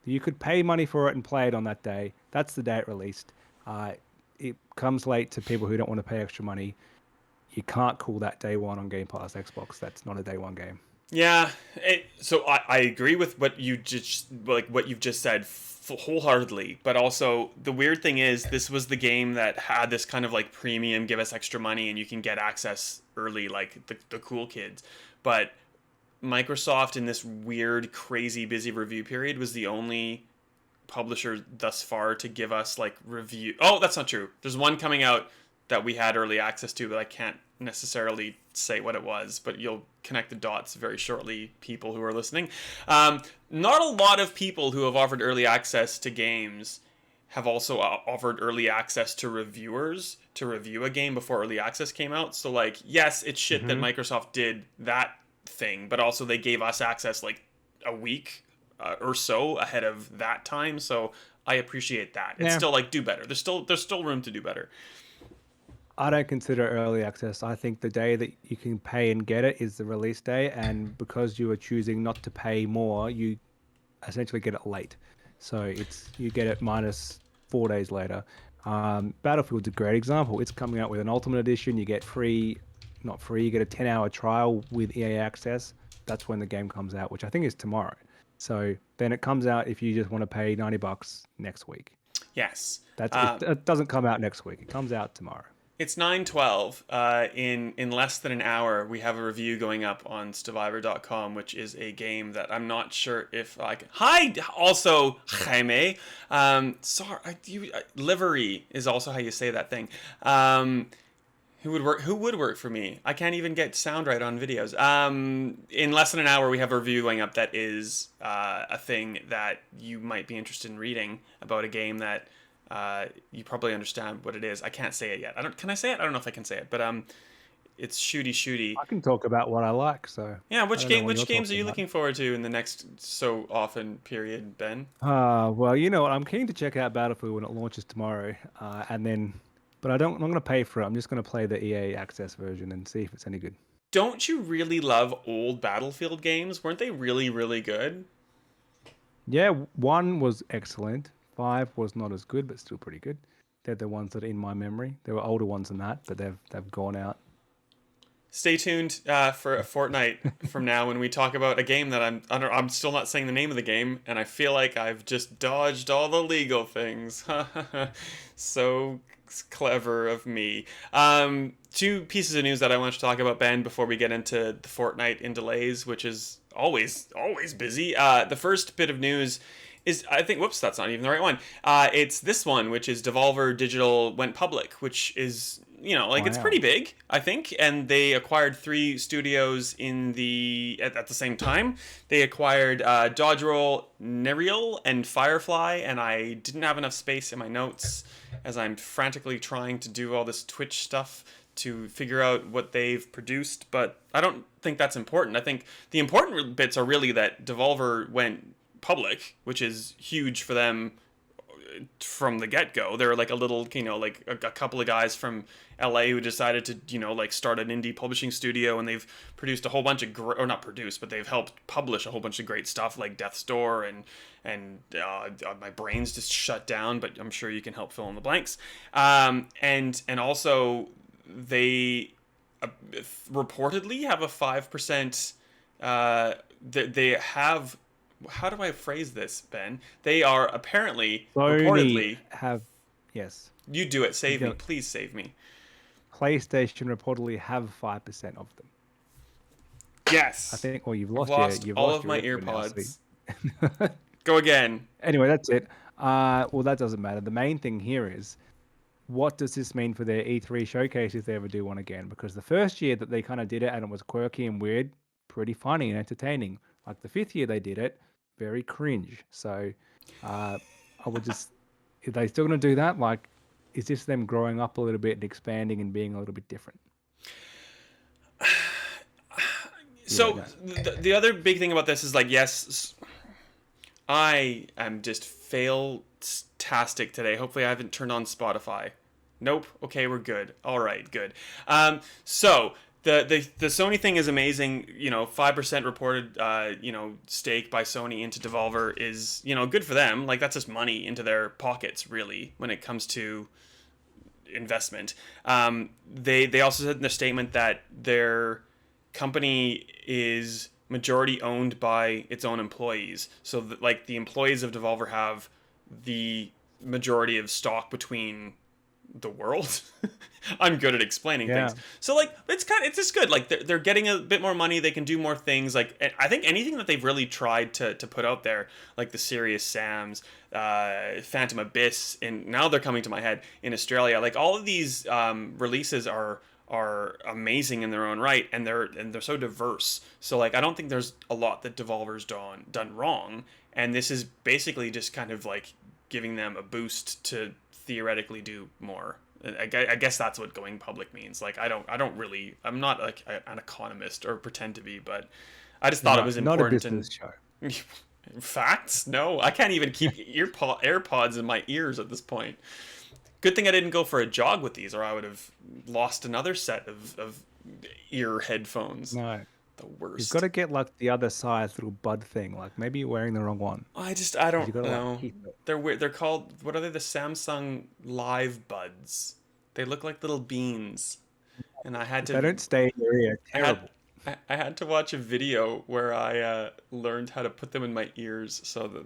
you could pay money for it and play it on that day. That's the day it released. It comes late to people who don't want to pay extra money. You can't call that Day 1 on Game Pass Xbox. That's not a Day 1 game. Yeah, so I agree with what you've just said wholeheartedly, but also the weird thing is this was the game that had this kind of like premium, give us extra money and you can get access early, like the cool kids. But Microsoft in this weird, crazy, busy review period was the only publisher thus far to give us like review. Oh, that's not true. There's one coming out that we had early access to, but I can't necessarily say what it was, but you'll connect the dots very shortly, people who are listening. Not a lot of people who have offered early access to games have also offered early access to reviewers to review a game before early access came out. So like, yes, it's shit that Microsoft did that thing, but also they gave us access like a week or so ahead of that time. So I appreciate that. It's still like, do better. There's still room to do better. I don't consider early access. I think the day that you can pay and get it is the release day, and because you are choosing not to pay more, you essentially get it late. So you get it minus 4 days later. Battlefield's a great example. It's coming out with an Ultimate Edition. You get free, not free, you get a 10-hour trial with EA Access. That's when the game comes out, which I think is tomorrow. So then it comes out if you just want to pay $90 next week. Yes. It doesn't come out next week. It comes out tomorrow. It's 9:12. In less than an hour, we have a review going up on Stevivor.com, which is a game that I'm not sure if I can. Hi, also Jaime. Sorry, livery is also how you say that thing. Who would work for me? I can't even get sound right on videos. In less than an hour, we have a review going up that is a thing that you might be interested in reading about a game that. You probably understand what it is. I can't say it yet. Can I say it? I don't know if I can say it, but it's shooty. I can talk about what I like. So yeah, which games are you looking forward to in the next so often period, Ben? Well, you know what? I'm keen to check out Battlefield when it launches tomorrow, but I'm not going to pay for it. I'm just going to play the EA Access version and see if it's any good. Don't you really love old Battlefield games? Weren't they really, really good? Yeah, 1 was excellent. 5 was not as good, but still pretty good. They're the ones that are in my memory. There were older ones than that, but they've gone out. Stay tuned for a fortnight from now when we talk about a game that I'm still not saying the name of the game, and I feel like I've just dodged all the legal things. So clever of me. 2 pieces of news that I want to talk about, Ben, before we get into the fortnight in delays, which is always busy. The first bit of news is, I think, whoops, that's not even the right one. It's this one, which is Devolver Digital went public, which is, it's pretty big, I think. And they acquired 3 studios at the same time. They acquired Dodge Roll, Nereal, and Firefly, and I didn't have enough space in my notes as I'm frantically trying to do all this Twitch stuff to figure out what they've produced, but I don't think that's important. I think the important bits are really that Devolver went public, which is huge for them from the get-go. They're like a little, like a couple of guys from LA who decided to, start an indie publishing studio, and they've produced a whole bunch of or not produced, but they've helped publish a whole bunch of great stuff like Death's Door and my brain's just shut down, but I'm sure you can help fill in the blanks. And also they reportedly have a 5%. They have. How do I phrase this, Ben? They are reportedly have, yes. You do it. Save me, please save me. PlayStation reportedly have 5% of them. Yes. I think. Well, you've lost all of my earpods. Go again. Anyway, that's it. Well, that doesn't matter. The main thing here is, what does this mean for their E3 showcase if they ever do one again? Because the first year that they kind of did it and it was quirky and weird, pretty funny and entertaining. Like the 5th year they did it, very cringe. So I would just, if they still going to do that, like, is this them growing up a little bit and expanding and being a little bit different? So the other big thing about this is, like, yes, I am just fail-tastic today. Hopefully I haven't turned on Spotify. Nope. Okay, we're good. All right, good. So the Sony thing is amazing. 5% reported, stake by Sony into Devolver is, good for them. Like, that's just money into their pockets, really, when it comes to investment. They also said in their statement that their company is majority owned by its own employees. So that, the employees of Devolver have the majority of stock between the world. I'm good at explaining things. So it's just good. Like they're getting a bit more money. They can do more things. Like, I think anything that they've really tried to put out there, like the Serious Sam's, Phantom Abyss, and now they're coming to my head in Australia. Like, all of these releases are amazing in their own right, and they're so diverse. So I don't think there's a lot that Devolver's done wrong, and this is basically just kind of like giving them a boost to theoretically do more. I guess that's what going public means. Like, I'm not like an economist or pretend to be, but I just thought it was important. Not a business show. Facts? No, I can't even keep AirPods in my ears at this point. Good thing I didn't go for a jog with these, or I would have lost another set of ear headphones. No. The You've got worst. to get like the other size little bud thing. Like maybe you're wearing the wrong one I because don't you got to like know. keep it. They're weird. They're called, what are they? The Samsung Live Buds. They look like little beans. And If they don't stay in your ear, I had, terrible. I had to watch a video where I learned how to put them in my ears. So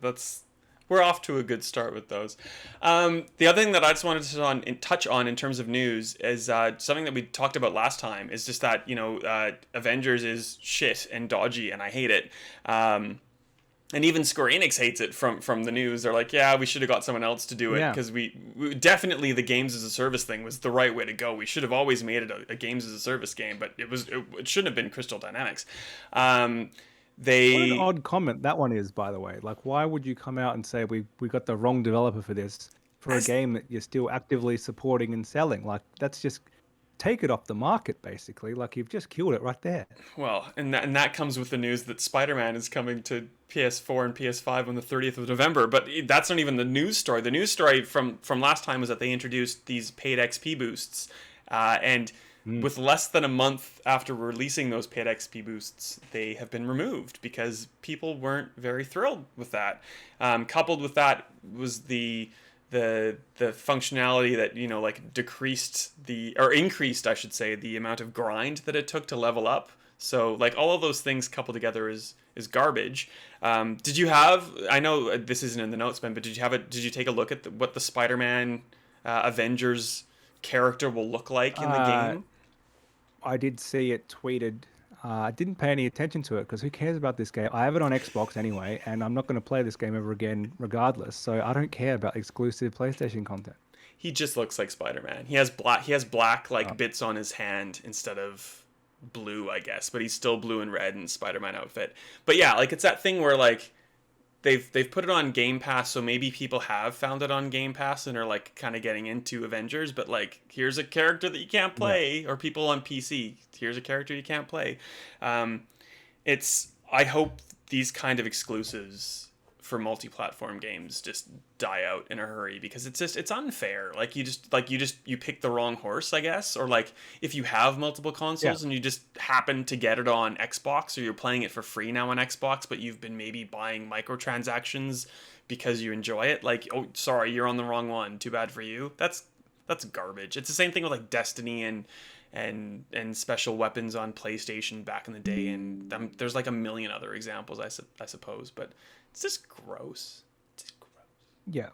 we're off to a good start with those. The other thing that I just wanted to touch on in terms of news is something that we talked about last time. Is just that Avengers is shit and dodgy, and I hate it. And even Square Enix hates it from the news. They're like, yeah, we should have got someone else to do it Yeah. because we definitely the games as a service thing was the right way to go. We should have always made it a games as a service game, but it shouldn't have been Crystal Dynamics. Um, What an they odd comment that one is, by the way. Like, why would you come out and say we got the wrong developer for this for a as game that you're still actively supporting and selling? Like, that's just take it off the market, basically. Like, you've just killed it right there. well, and that comes with the news that Spider-Man is coming to PS4 and PS5 on the 30th of November. But that's not even the news story. The news story from last time was that they introduced these paid XP boosts, and Mm. with less than a month after releasing those paid XP boosts, they have been removed because people weren't very thrilled with that. Coupled with that was the functionality that like decreased or increased, I should say, the amount of grind that it took to level up. So like all of those things coupled together is garbage. Did you have? I know this isn't in the notes, Ben, but did you take a look at what the Spider-Man Avengers character will look like in the Uh, game? I did see it tweeted. I didn't pay any attention to it because who cares about this game? I have it on Xbox anyway, and I'm not going to play this game ever again, regardless. So I don't care about exclusive PlayStation content. He just looks like Spider-Man. He has black Oh, like bits on his hand instead of blue, I guess, but he's still blue and red in Spider-Man outfit. But yeah, like it's that thing where like they've put it on Game Pass, so maybe people have found it on Game Pass and are like kind of getting into Avengers, but like here's a character that you can't yeah. play, or people on PC, here's a character you can't play. Um, it's I hope these kind of exclusives for multi-platform games just die out in a hurry because it's unfair. Like you pick the wrong horse, I guess, or like if you have multiple Yeah. consoles and you just happen to get it on Xbox or you're playing it for free now on Xbox, but you've been maybe buying microtransactions because you enjoy it. Like, oh, sorry, you're on the wrong one. Too bad for you. That's garbage. It's the same thing with like Destiny and special weapons on PlayStation back in the day, and there's like a million other examples, I suppose, but it's just gross. It's just gross. Yeah.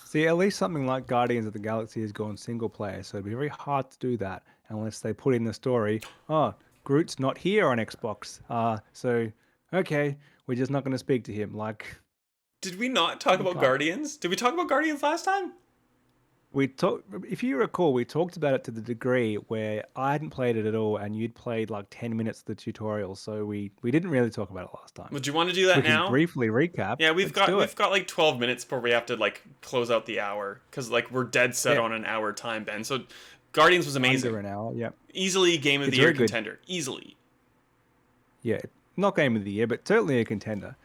See, at least something like Guardians of the Galaxy has gone single player, so it'd be very hard to do that unless they put in the story, oh, Groot's not here on Xbox. So okay, we're just not going to speak to him. Like Did we not talk you about can't. Guardians? Did we talk about Guardians last time? We talked, if you recall, we talked about it to the degree where I hadn't played it at all, and you'd played like 10 minutes of the tutorial. So we didn't really talk about it last time. Would you want to do that We can now? briefly recap. Yeah, we've Let's got do we've it. got like 12 minutes before we have to like close out the hour because like we're dead set Yeah, on an hour time, Ben. So Guardians was under amazing. an hour. Yeah, Easily game of it's the year very good. contender. Easily. Yeah, not game of the year, but certainly a contender.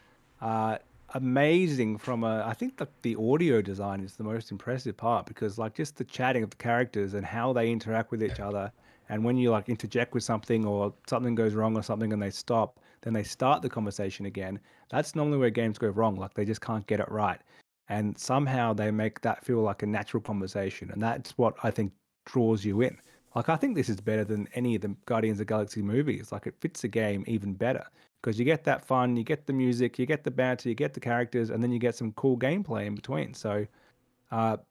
Uh, Amazing from a. I think the audio design is the most impressive part because like just the chatting of the characters and how they interact with each other, and when you like interject with something or something goes wrong or something and they stop, then they start the conversation again. That's normally where games go wrong. Like they just can't get it right, and somehow they make that feel like a natural conversation, and that's what I think draws you in. Like I think this is better than any of the Guardians of the Galaxy movies. Like it fits the game even better because you get that fun, you get the music, you get the banter, you get the characters, and then you get some cool gameplay in between. So,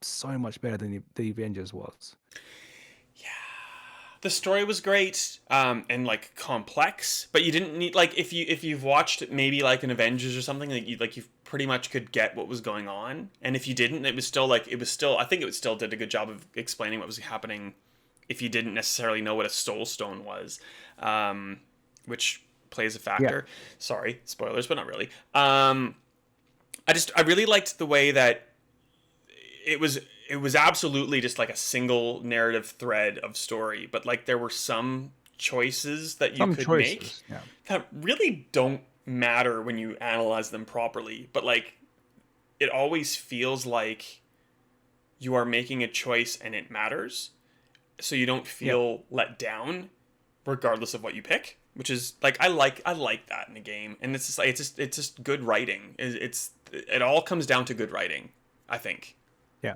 so much better than the Avengers was. The story was great, and like complex, but you didn't need like if you've watched maybe like an Avengers or something you pretty much could get what was going on, and if you didn't, it was still I think it still did a good job of explaining what was happening if you didn't necessarily know what a soul stone was, which plays a Yeah, factor. Sorry, spoilers, but not really. I really liked the way that it was absolutely just like a single narrative thread of story, but like there were some choices that you some could make choices. Yeah, that really don't matter when you analyze them properly, but like it always feels like you are making a choice and it matters, so you don't yeah, feel let down regardless of what you pick. which is like I like that in a game, and it's just like it's just good writing. It all comes down to good writing, I think. Yeah.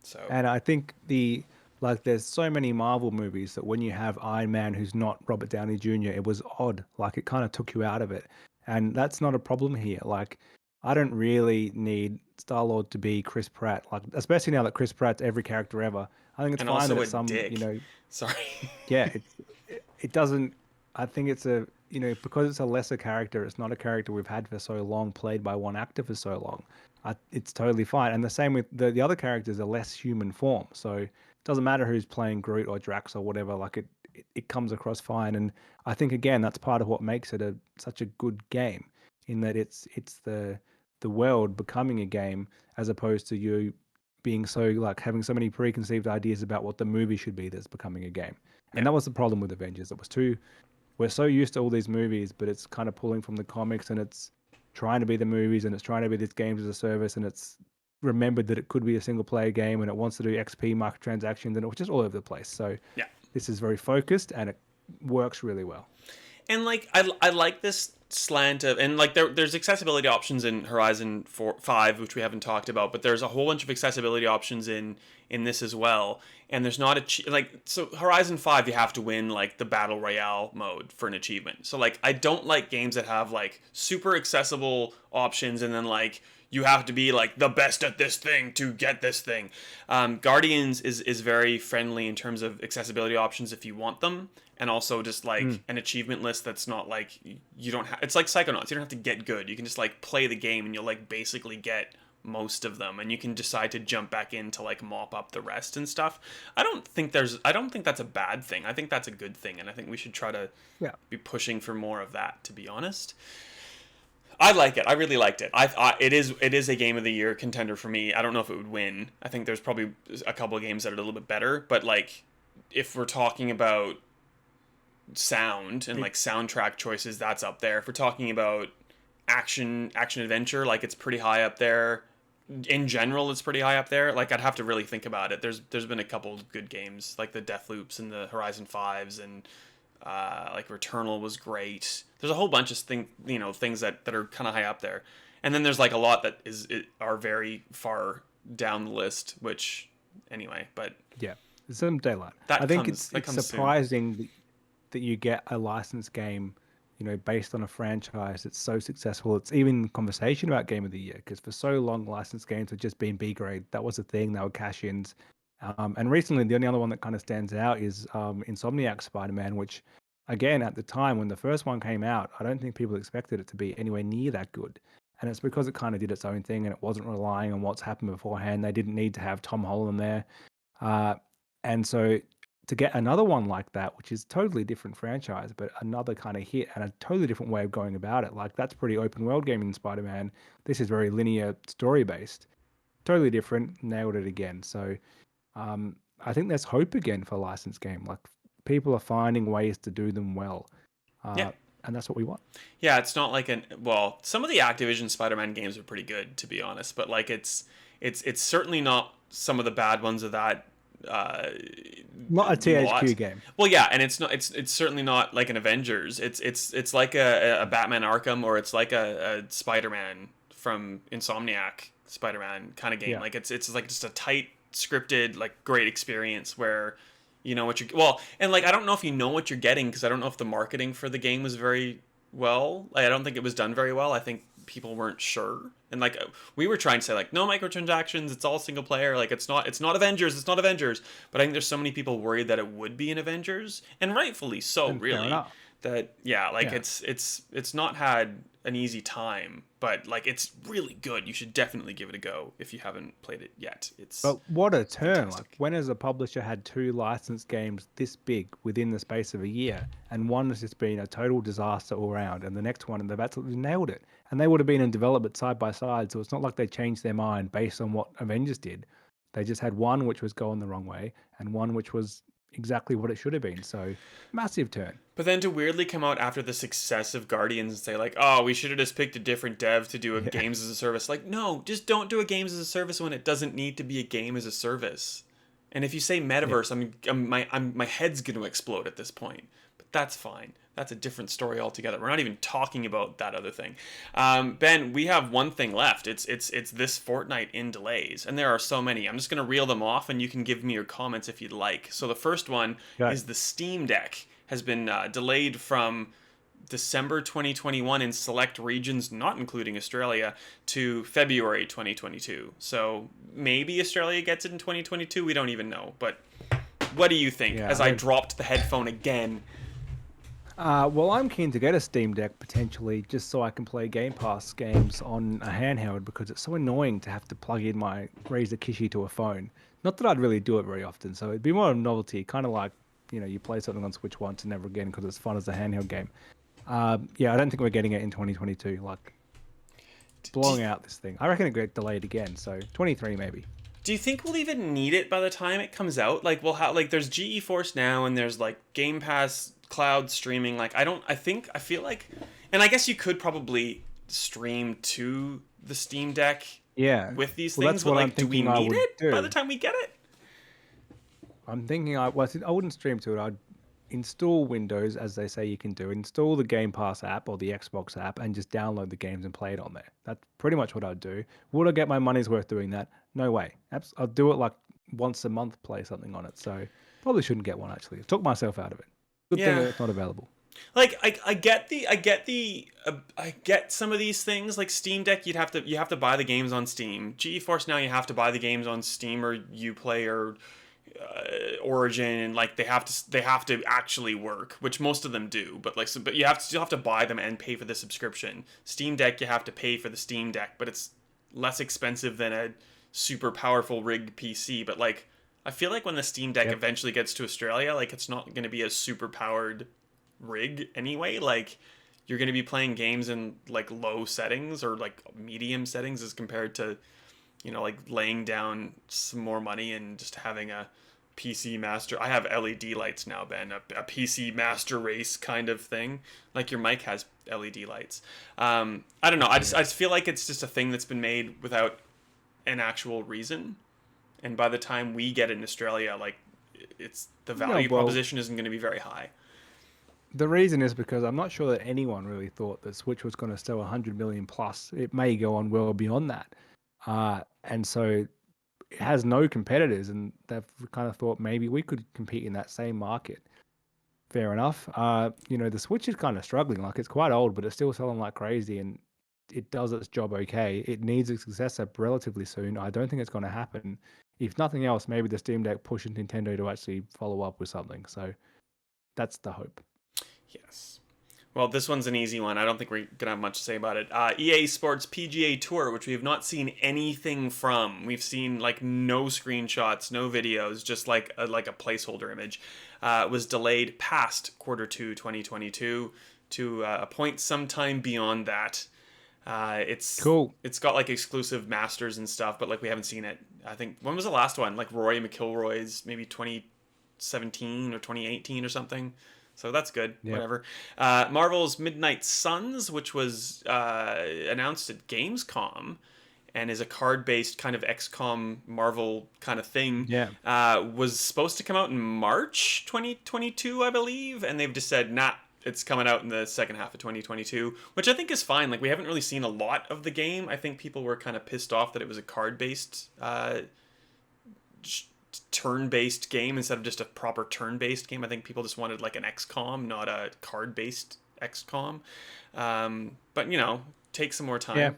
So And I think there's so many Marvel movies that when you have Iron Man who's not Robert Downey Jr., it was odd. Like it kind of took you out of it. And that's not a problem here. Like I don't really need Star-Lord to be Chris Pratt, like especially now that Chris Pratt's every character ever. I think it's and fine that also a it's some, dick. Sorry. yeah, it doesn't. I think it's a because it's a lesser character. It's not a character we've had for so long, played by one actor for so long. It's totally fine. And the same with the other characters are less human form, so it doesn't matter who's playing Groot or Drax or whatever. Like it comes across fine. And I think again that's part of what makes it such a good game, in that it's the world becoming a game as opposed to you being so like having so many preconceived ideas about what the movie should be that's becoming a game. Yeah. And that was the problem with Avengers. It was too we're so used to all these movies, but it's kind of pulling from the comics and it's trying to be the movies and it's trying to be this games as a service and it's remembered that it could be a single player game and it wants to do XP microtransactions and it was just all over the place. So Yeah. this is very focused and it works really well. And like I like this slant of, and like there's accessibility options in Horizon 5, which we haven't talked about, but there's a whole bunch of accessibility options in this as well. And there's not so Horizon 5 you have to win like the battle royale mode for an achievement. So like I don't like games that have like super accessible options and then like you have to be like the best at this thing to get this thing. Guardians is very friendly in terms of accessibility options if you want them, and also just like an achievement list that's not like you don't have. It's like Psychonauts. You don't have to get good. You can just like play the game, and you'll like basically get most of them, and you can decide to jump back in to like mop up the rest and stuff. I don't think that's a bad thing. I think that's a good thing, and I think we should try to be pushing for more of that, to be honest. I like it. I really liked it. It is a game of the year contender for me. I don't know if it would win. I think there's probably a couple of games that are a little bit better, but like if we're talking about sound and like soundtrack choices, that's up there. If we're talking about action adventure, like it's pretty high up there. In general, it's pretty high up there. Like I'd have to really think about it. There's been a couple good games like the Deathloops and the Horizon 5s and like Returnal was great. There's a whole bunch of things that are kind of high up there, and then there's like a lot that are very far down the list. Which anyway, but Yeah, some daylight. I think it's surprising that you get a licensed game, based on a franchise that's so successful. It's even conversation about Game of the Year because for so long, licensed games have just been B grade. That was the thing. They were cash-ins. And recently, the only other one that kind of stands out is Insomniac Spider-Man, which, again, at the time when the first one came out, I don't think people expected it to be anywhere near that good. And it's because it kind of did its own thing and it wasn't relying on what's happened beforehand. They didn't need to have Tom Holland there. And so to get another one like that, which is totally different franchise, but another kind of hit and a totally different way of going about it, like that's pretty open world gaming in Spider-Man. This is very linear story based. Totally different, nailed it again. So I think there's hope again for a licensed game. Like people are finding ways to do them well. And that's what we want. Yeah, it's not like some of the Activision Spider-Man games are pretty good, to be honest, but like it's certainly not some of the bad ones of that not a THQ game. Well, yeah, and it's certainly not like an Avengers. It's like a Batman Arkham, or it's like a Spider-Man from Insomniac Spider-Man kind of game. Yeah. Like it's like just a tight scripted like great experience where you know what you're and like I don't know if you know what you're getting because I don't know if the marketing for the game was very well. Like, I don't think it was done very well. I think people weren't sure, and like we were trying to say like no microtransactions, it's all single player, like it's not Avengers, but I think there's so many people worried that it would be an Avengers, and rightfully so, and really, that it's not had an easy time, but like it's really good. You should definitely give it a go if you haven't played it yet. But what a turn. Fantastic. Like when has a publisher had two licensed games this big within the space of a year, and one has just been a total disaster all around, and the next one, and they've absolutely nailed it, and they would have been in development side by side, so it's not like they changed their mind based on what Avengers did. They just had one which was going the wrong way and one which was exactly what it should have been. So massive turn. But then to weirdly come out after the success of Guardians and say like, oh, we should have just picked a different dev to do a games as a service. Like, no, just don't do a games as a service when it doesn't need to be a game as a service. And if you say metaverse, my head's going to explode at this point. But that's fine. That's a different story altogether. We're not even talking about that other thing. Ben, we have one thing left. It's this fortnight in delays, and there are so many. I'm just gonna reel them off, and you can give me your comments if you'd like. So the first one Go. is the Steam Deck has been delayed from December 2021 in select regions, not including Australia, to February 2022. So maybe Australia gets it in 2022. We don't even know. But what do you think? Yeah, As I dropped the headphone again. well, I'm keen to get a Steam Deck potentially, just so I can play Game Pass games on a handheld because it's so annoying to have to plug in my Razer Kishi to a phone. Not that I'd really do it very often, so it'd be more of a novelty, kind of like you play something on Switch once and never again because it's fun as a handheld game. Yeah, I don't think we're getting it in 2022. Like blowing out this thing, I reckon it get delayed again. So 23 maybe. Do you think we'll even need it by the time it comes out? Like we'll have there's GeForce Now and there's like Game Pass cloud streaming. Like I feel like, and I guess you could probably stream to the Steam Deck Yeah, with these well, things, that's what but I'm like do we thinking I need would it by do. the time we get it? I'm thinking I wouldn't stream to it. I'd install Windows, as they say you can do. Install the Game Pass app or the Xbox app, and just download the games and play it on there. That's pretty much what I'd do. Would I get my money's worth doing that? No way. I'll do it like once a month, play something on it. So probably shouldn't get one actually. I took myself out of it. Good thing Yeah. that it's not available. Like I get some of these things like Steam Deck. You have to buy the games on Steam. GeForce Now you have to buy the games on Steam or Uplay or Origin, and like they have to actually work, which most of them do. But but you still have to buy them and pay for the subscription. Steam Deck you have to pay for the Steam Deck, but it's less expensive than a super powerful rigged PC. But like I feel like when the Steam Deck Yep. eventually gets to Australia, like it's not going to be a super powered rig anyway. Like you're going to be playing games in like low settings or like medium settings as compared to like laying down some more money and just having a PC master. I have LED lights now, Ben, a PC master race kind of thing. Like your mic has LED lights. I don't know. I just feel like it's just a thing that's been made without an actual reason. And by the time we get it in Australia, like it's the value well, proposition isn't going to be very high. The reason is because I'm not sure that anyone really thought that Switch was going to sell 100 million plus. It may go on well beyond that. And so it has no competitors, and they've kind of thought maybe we could compete in that same market. Fair enough. The Switch is kind of struggling. Like it's quite old, but it's still selling like crazy, and it does its job okay. It needs a successor relatively soon. I don't think it's going to happen. If nothing else, maybe the Steam Deck pushes Nintendo to actually follow up with something. So that's the hope. Yes. Well, this one's an easy one. I don't think we're going to have much to say about it. EA Sports PGA Tour, which we have not seen anything from. We've seen like no screenshots, no videos, just like a placeholder image. Was delayed past Q2 2022 to a point sometime beyond that. It's Cool. It's got like exclusive masters and stuff, but like we haven't seen it. I think when was the last one? Like Rory McIlroy's maybe 2017 or 2018 or something. So that's good. Yeah. Whatever. Marvel's Midnight Suns, which was announced at Gamescom, and is a card-based kind of XCOM Marvel kind of thing. Yeah. Was supposed to come out in March 2022, I believe, and they've just said, nah, it's coming out in the second half of 2022, which I think is fine. Like we haven't really seen a lot of the game. I think people were kind of pissed off that it was a card-based turn-based game instead of just a proper turn-based game. I think people just wanted like an XCOM, not a card-based XCOM. But take some more time. Yeah.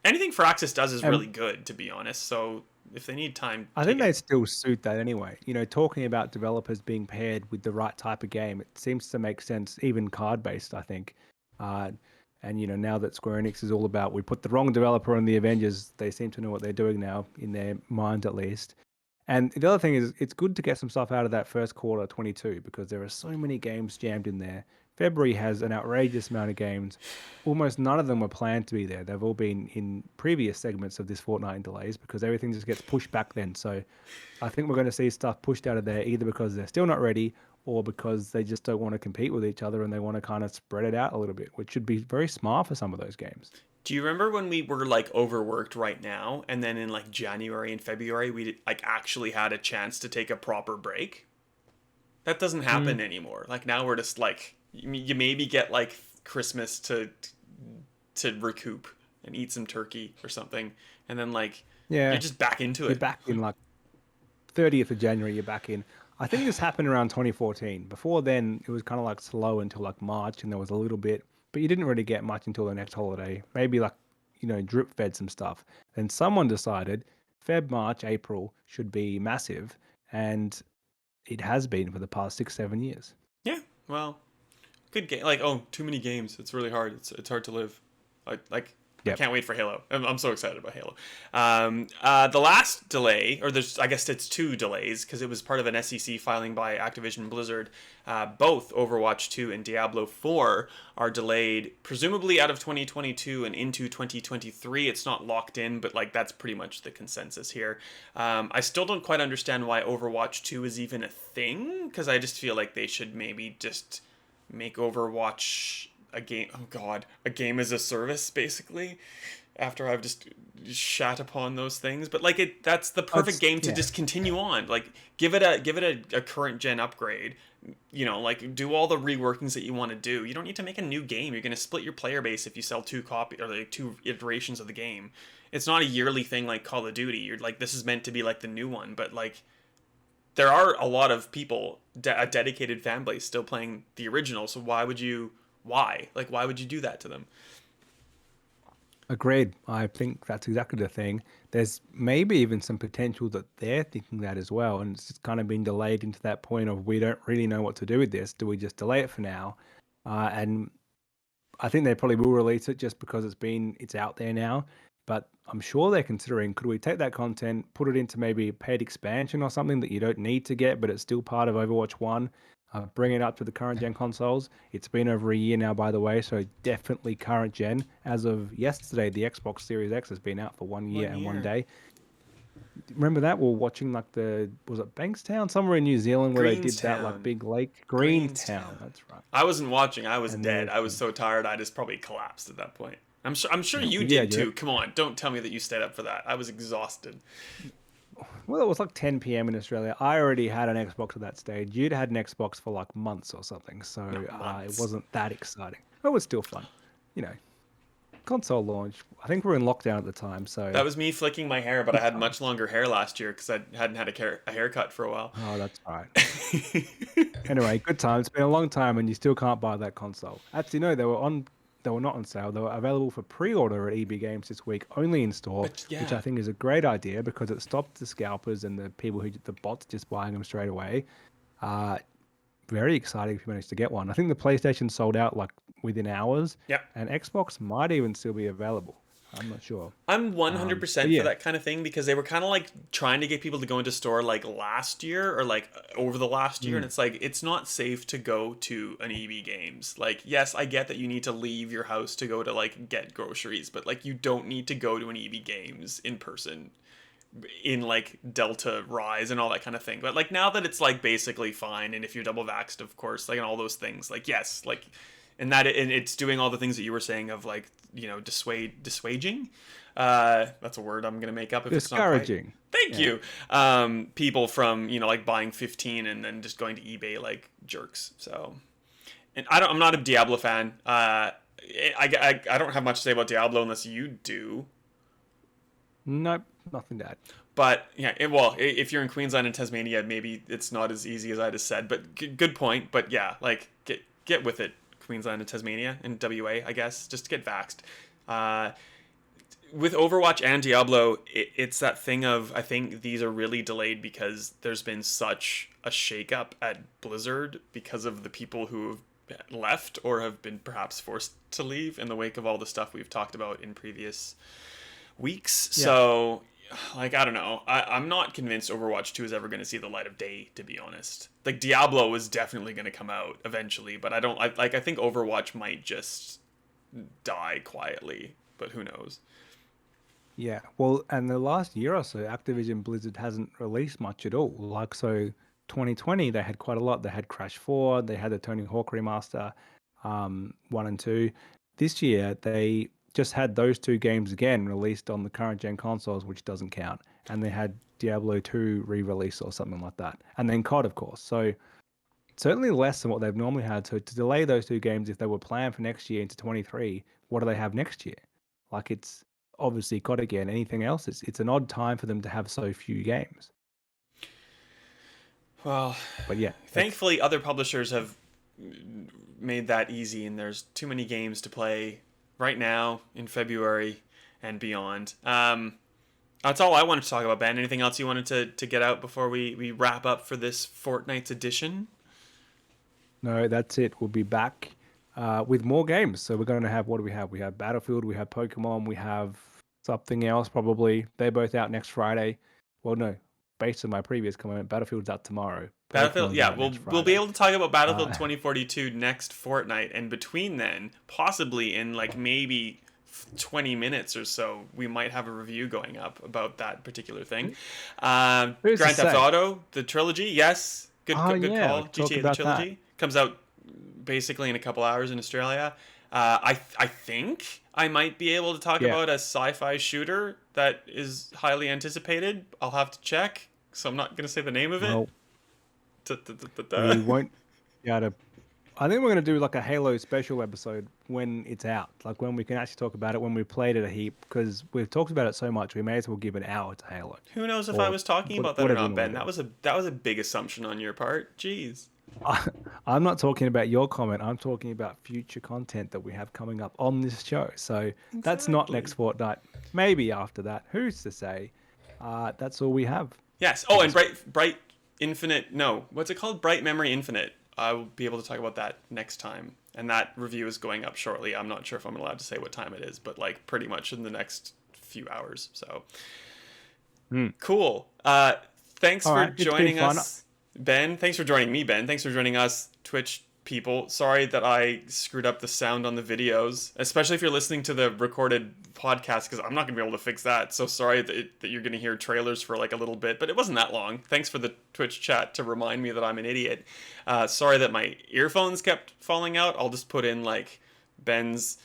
Anything Firaxis does is really good, to be honest. So if they need time, I think they still suit that anyway. Talking about developers being paired with the right type of game, it seems to make sense, even card-based, I think. And now that Square Enix is all about, we put the wrong developer on the Avengers, they seem to know what they're doing now, in their mind at least. And the other thing is, it's good to get some stuff out of that first quarter 22 because there are so many games jammed in there. February has an outrageous amount of games. Almost none of them were planned to be there. They've all been in previous segments of this fortnight in delays because everything just gets pushed back then. So I think we're going to see stuff pushed out of there either because they're still not ready or because they just don't want to compete with each other and they want to kind of spread it out a little bit, which should be very smart for some of those games. Do you remember when we were like overworked right now, and then in like January and February we like actually had a chance to take a proper break? That doesn't happen anymore. Like now we're just like you maybe get like Christmas to recoup and eat some turkey or something, and then like you're Yeah, just back into you're it. back in like 30th of January, you're back in. I think this happened around 2014. Before then, it was kind of like slow until like March, and there was a little bit, but you didn't really get much until the next holiday. Maybe like, drip fed some stuff. Then someone decided Feb, March, April should be massive, and it has been for the past 6, 7 years. Yeah, well, good game. Like, oh, too many games. It's really hard. It's hard to live. Like I Yep. can't wait for Halo. I'm so excited about Halo. The last delay, or there's I guess it's two delays because it was part of an SEC filing by Activision Blizzard. Both Overwatch 2 and Diablo 4 are delayed, presumably out of 2022 and into 2023. It's not locked in, but like that's pretty much the consensus here. I still don't quite understand why Overwatch 2 is even a thing because I just feel like they should maybe just make Overwatch a game. Oh God, a game as a service, basically. After I've just shat upon those things, but like that's the perfect game to just continue on. Like give it a current gen upgrade. Like do all the reworkings that you want to do. You don't need to make a new game. You're gonna split your player base if you sell two copy or like two iterations of the game. It's not a yearly thing like Call of Duty. You're like this is meant to be like the new one, but like there are a lot of people, a dedicated fan base still playing the original. So why would you do that to them? Agreed. I think that's exactly the thing. There's maybe even some potential that they're thinking that as well, and it's just kind of been delayed into that point of we don't really know what to do with this. Do we just delay it for now? And I think they probably will release it just because it's out there now. But I'm sure they're considering, could we take that content, put it into maybe a paid expansion or something that you don't need to get, but it's still part of Overwatch 1, bring it up to the current gen consoles. It's been over a year now, by the way, so definitely current gen. As of yesterday, the Xbox Series X has been out for 1 year and 1 day. Remember that? We were watching like was it Bankstown? Somewhere in New Zealand where they did that like big lake. Greenstown, that's right. I wasn't watching. I was And dead. I was so tired. I just probably collapsed at that point. I'm sure you Yeah, did too. Come on, don't tell me that you stayed up for that. I was exhausted. Well, it was like 10 p.m. in Australia. I already had an Xbox at that stage. You'd had an Xbox for like months or something, so it wasn't that exciting. But it was still fun. You know, console launch. I think we were in lockdown at the time, so That was me flicking my hair, but I had much longer hair last year because I hadn't had a haircut for a while. oh, that's right. Anyway, good time. It's been a long time, and you still can't buy that console. Actually, no, they were not on sale. They were available for pre-order at EB Games this week, only in store, which I think is a great idea because it stopped the scalpers and the people the bots just buying them straight away. Very exciting if you managed to get one. I think the PlayStation sold out like within hours. Yeah. And Xbox might even still be available. I'm not sure. I'm 100% for that kind of thing because they were kind of like trying to get people to go into store like last year or like over the last year. And it's like, it's not safe to go to an EB Games. Like, yes, I get that you need to leave your house to go to like get groceries, but like you don't need to go to an EB Games in person in like Delta Rise and all that kind of thing. But like now that it's like basically fine, and if you're double vaxxed, of course, like and all those things, like yes, like and it's doing all the things that you were saying of like dissuading. That's a word I'm gonna make up if it's not right. Discouraging. Thank you. People from like buying 15 and then just going to eBay like jerks. So, and I'm not a Diablo fan. I don't have much to say about Diablo unless you do. Nope, nothing to add. But yeah, if you're in Queensland and Tasmania, maybe it's not as easy as I just said. But good point. But yeah, like get with it, Queensland and Tasmania and WA, I guess. Just get vaxxed. With Overwatch and Diablo, it's that thing of I think these are really delayed because there's been such a shakeup at Blizzard because of the people who have left or have been perhaps forced to leave in the wake of all the stuff we've talked about in previous weeks. Yeah. So like I don't know, I'm not convinced Overwatch 2 is ever going to see the light of day, to be honest. Like Diablo is definitely going to come out eventually, but I think Overwatch might just die quietly, but who knows. Yeah, well, and the last year or so, Activision Blizzard hasn't released much at all. Like, so 2020, they had quite a lot. They had Crash 4, they had the Tony Hawk Remaster 1 and 2. This year, they just had those two games again released on the current gen consoles, which doesn't count. And they had Diablo 2 re-release or something like that. And then COD, of course. So certainly less than what they've normally had. So to delay those two games, if they were planned for next year into 23, what do they have next year? Like it's obviously got to get anything else. It's an odd time for them to have so few games. Well, But yeah, thankfully other publishers have made that easy, and there's too many games to play right now in February and beyond. That's all I wanted to talk about, Ben. Anything else you wanted to get out before we wrap up for this fortnight's edition? no, that's it. We'll be back with more games. So we're going to have, what do we have? We have Battlefield, we have Pokemon, we have something else probably. They're both out next Friday. Well, no, based on my previous comment, Battlefield's out tomorrow. Battlefield, Pokemon's yeah, out we'll next we'll be Friday. able to talk about Battlefield 2042 next fortnight, and between then, possibly in like maybe 20 minutes or so, we might have a review going up about that particular thing. Grand Who's to Theft say? Auto, the trilogy, yes, good Oh, good yeah, we call. could talk GTA the about trilogy comes out basically in a couple hours in Australia. I think I might be able to talk Yeah. about a sci-fi shooter that is highly anticipated. I'll have to check, so I'm not going to say the name of it. Well, Da-da-da-da-da. we won't be able to. I think we're going to do like a Halo special episode when it's out, like when we can actually talk about it when we played it a heap, because we've talked about it so much. We may as well give an hour to Halo. Who knows if Or I was talking about that or whatever you not, wanna Ben? do. That was a big assumption on your part. Jeez. I'm not talking about your comment. I'm talking about future content that we have coming up on this show. So that's not Exactly. next fortnight. Maybe after that. Who's to say? That's all we have. Yes. Oh, and Bright Infinite. No, what's it called? Bright Memory Infinite. I will be able to talk about that next time, and that review is going up shortly. I'm not sure if I'm allowed to say what time it is, but like pretty much in the next few hours. So cool. Thanks All for right, it's been joining fun. us, Ben. Thanks for joining me, Ben. Thanks for joining us, Twitch people. Sorry that I screwed up the sound on the videos, especially if you're listening to the recorded podcast, because I'm not going to be able to fix that. So sorry that you're going to hear trailers for like a little bit, but it wasn't that long. Thanks for the Twitch chat to remind me that I'm an idiot. Sorry that my earphones kept falling out. I'll just put in like Ben's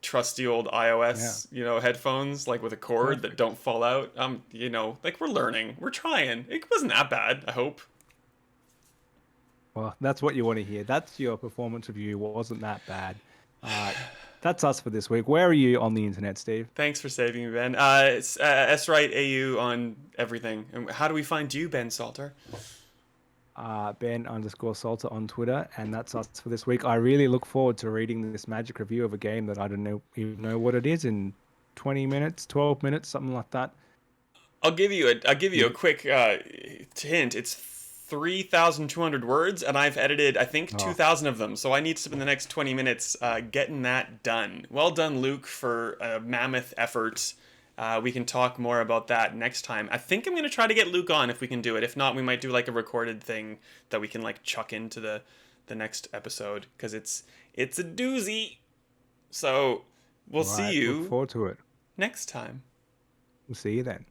trusty old iOS, headphones, like with a cord that don't fall out. Like we're learning, we're trying. It wasn't that bad, I hope. Well, that's what you want to hear. That's your performance review. Wasn't that bad. That's us for this week. Where are you on the internet, Steve? Thanks for saving me, Ben. It's Wright AU on everything. And how do we find you, Ben Salter? Ben_Salter on Twitter, and that's us for this week. I really look forward to reading this magic review of a game that I don't even know what it is in 20 minutes, 12 minutes, something like that. I'll give you a quick hint. It's 3,200 words, and I've edited, I think, 2,000 of them. So I need to spend the next 20 minutes getting that done. Well done, Luke, for a mammoth effort. We can talk more about that next time. I think I'm going to try to get Luke on if we can do it. If not, we might do like a recorded thing that we can like chuck into the next episode, because it's a doozy. So we'll see you Look forward to it. next time. We'll see you then.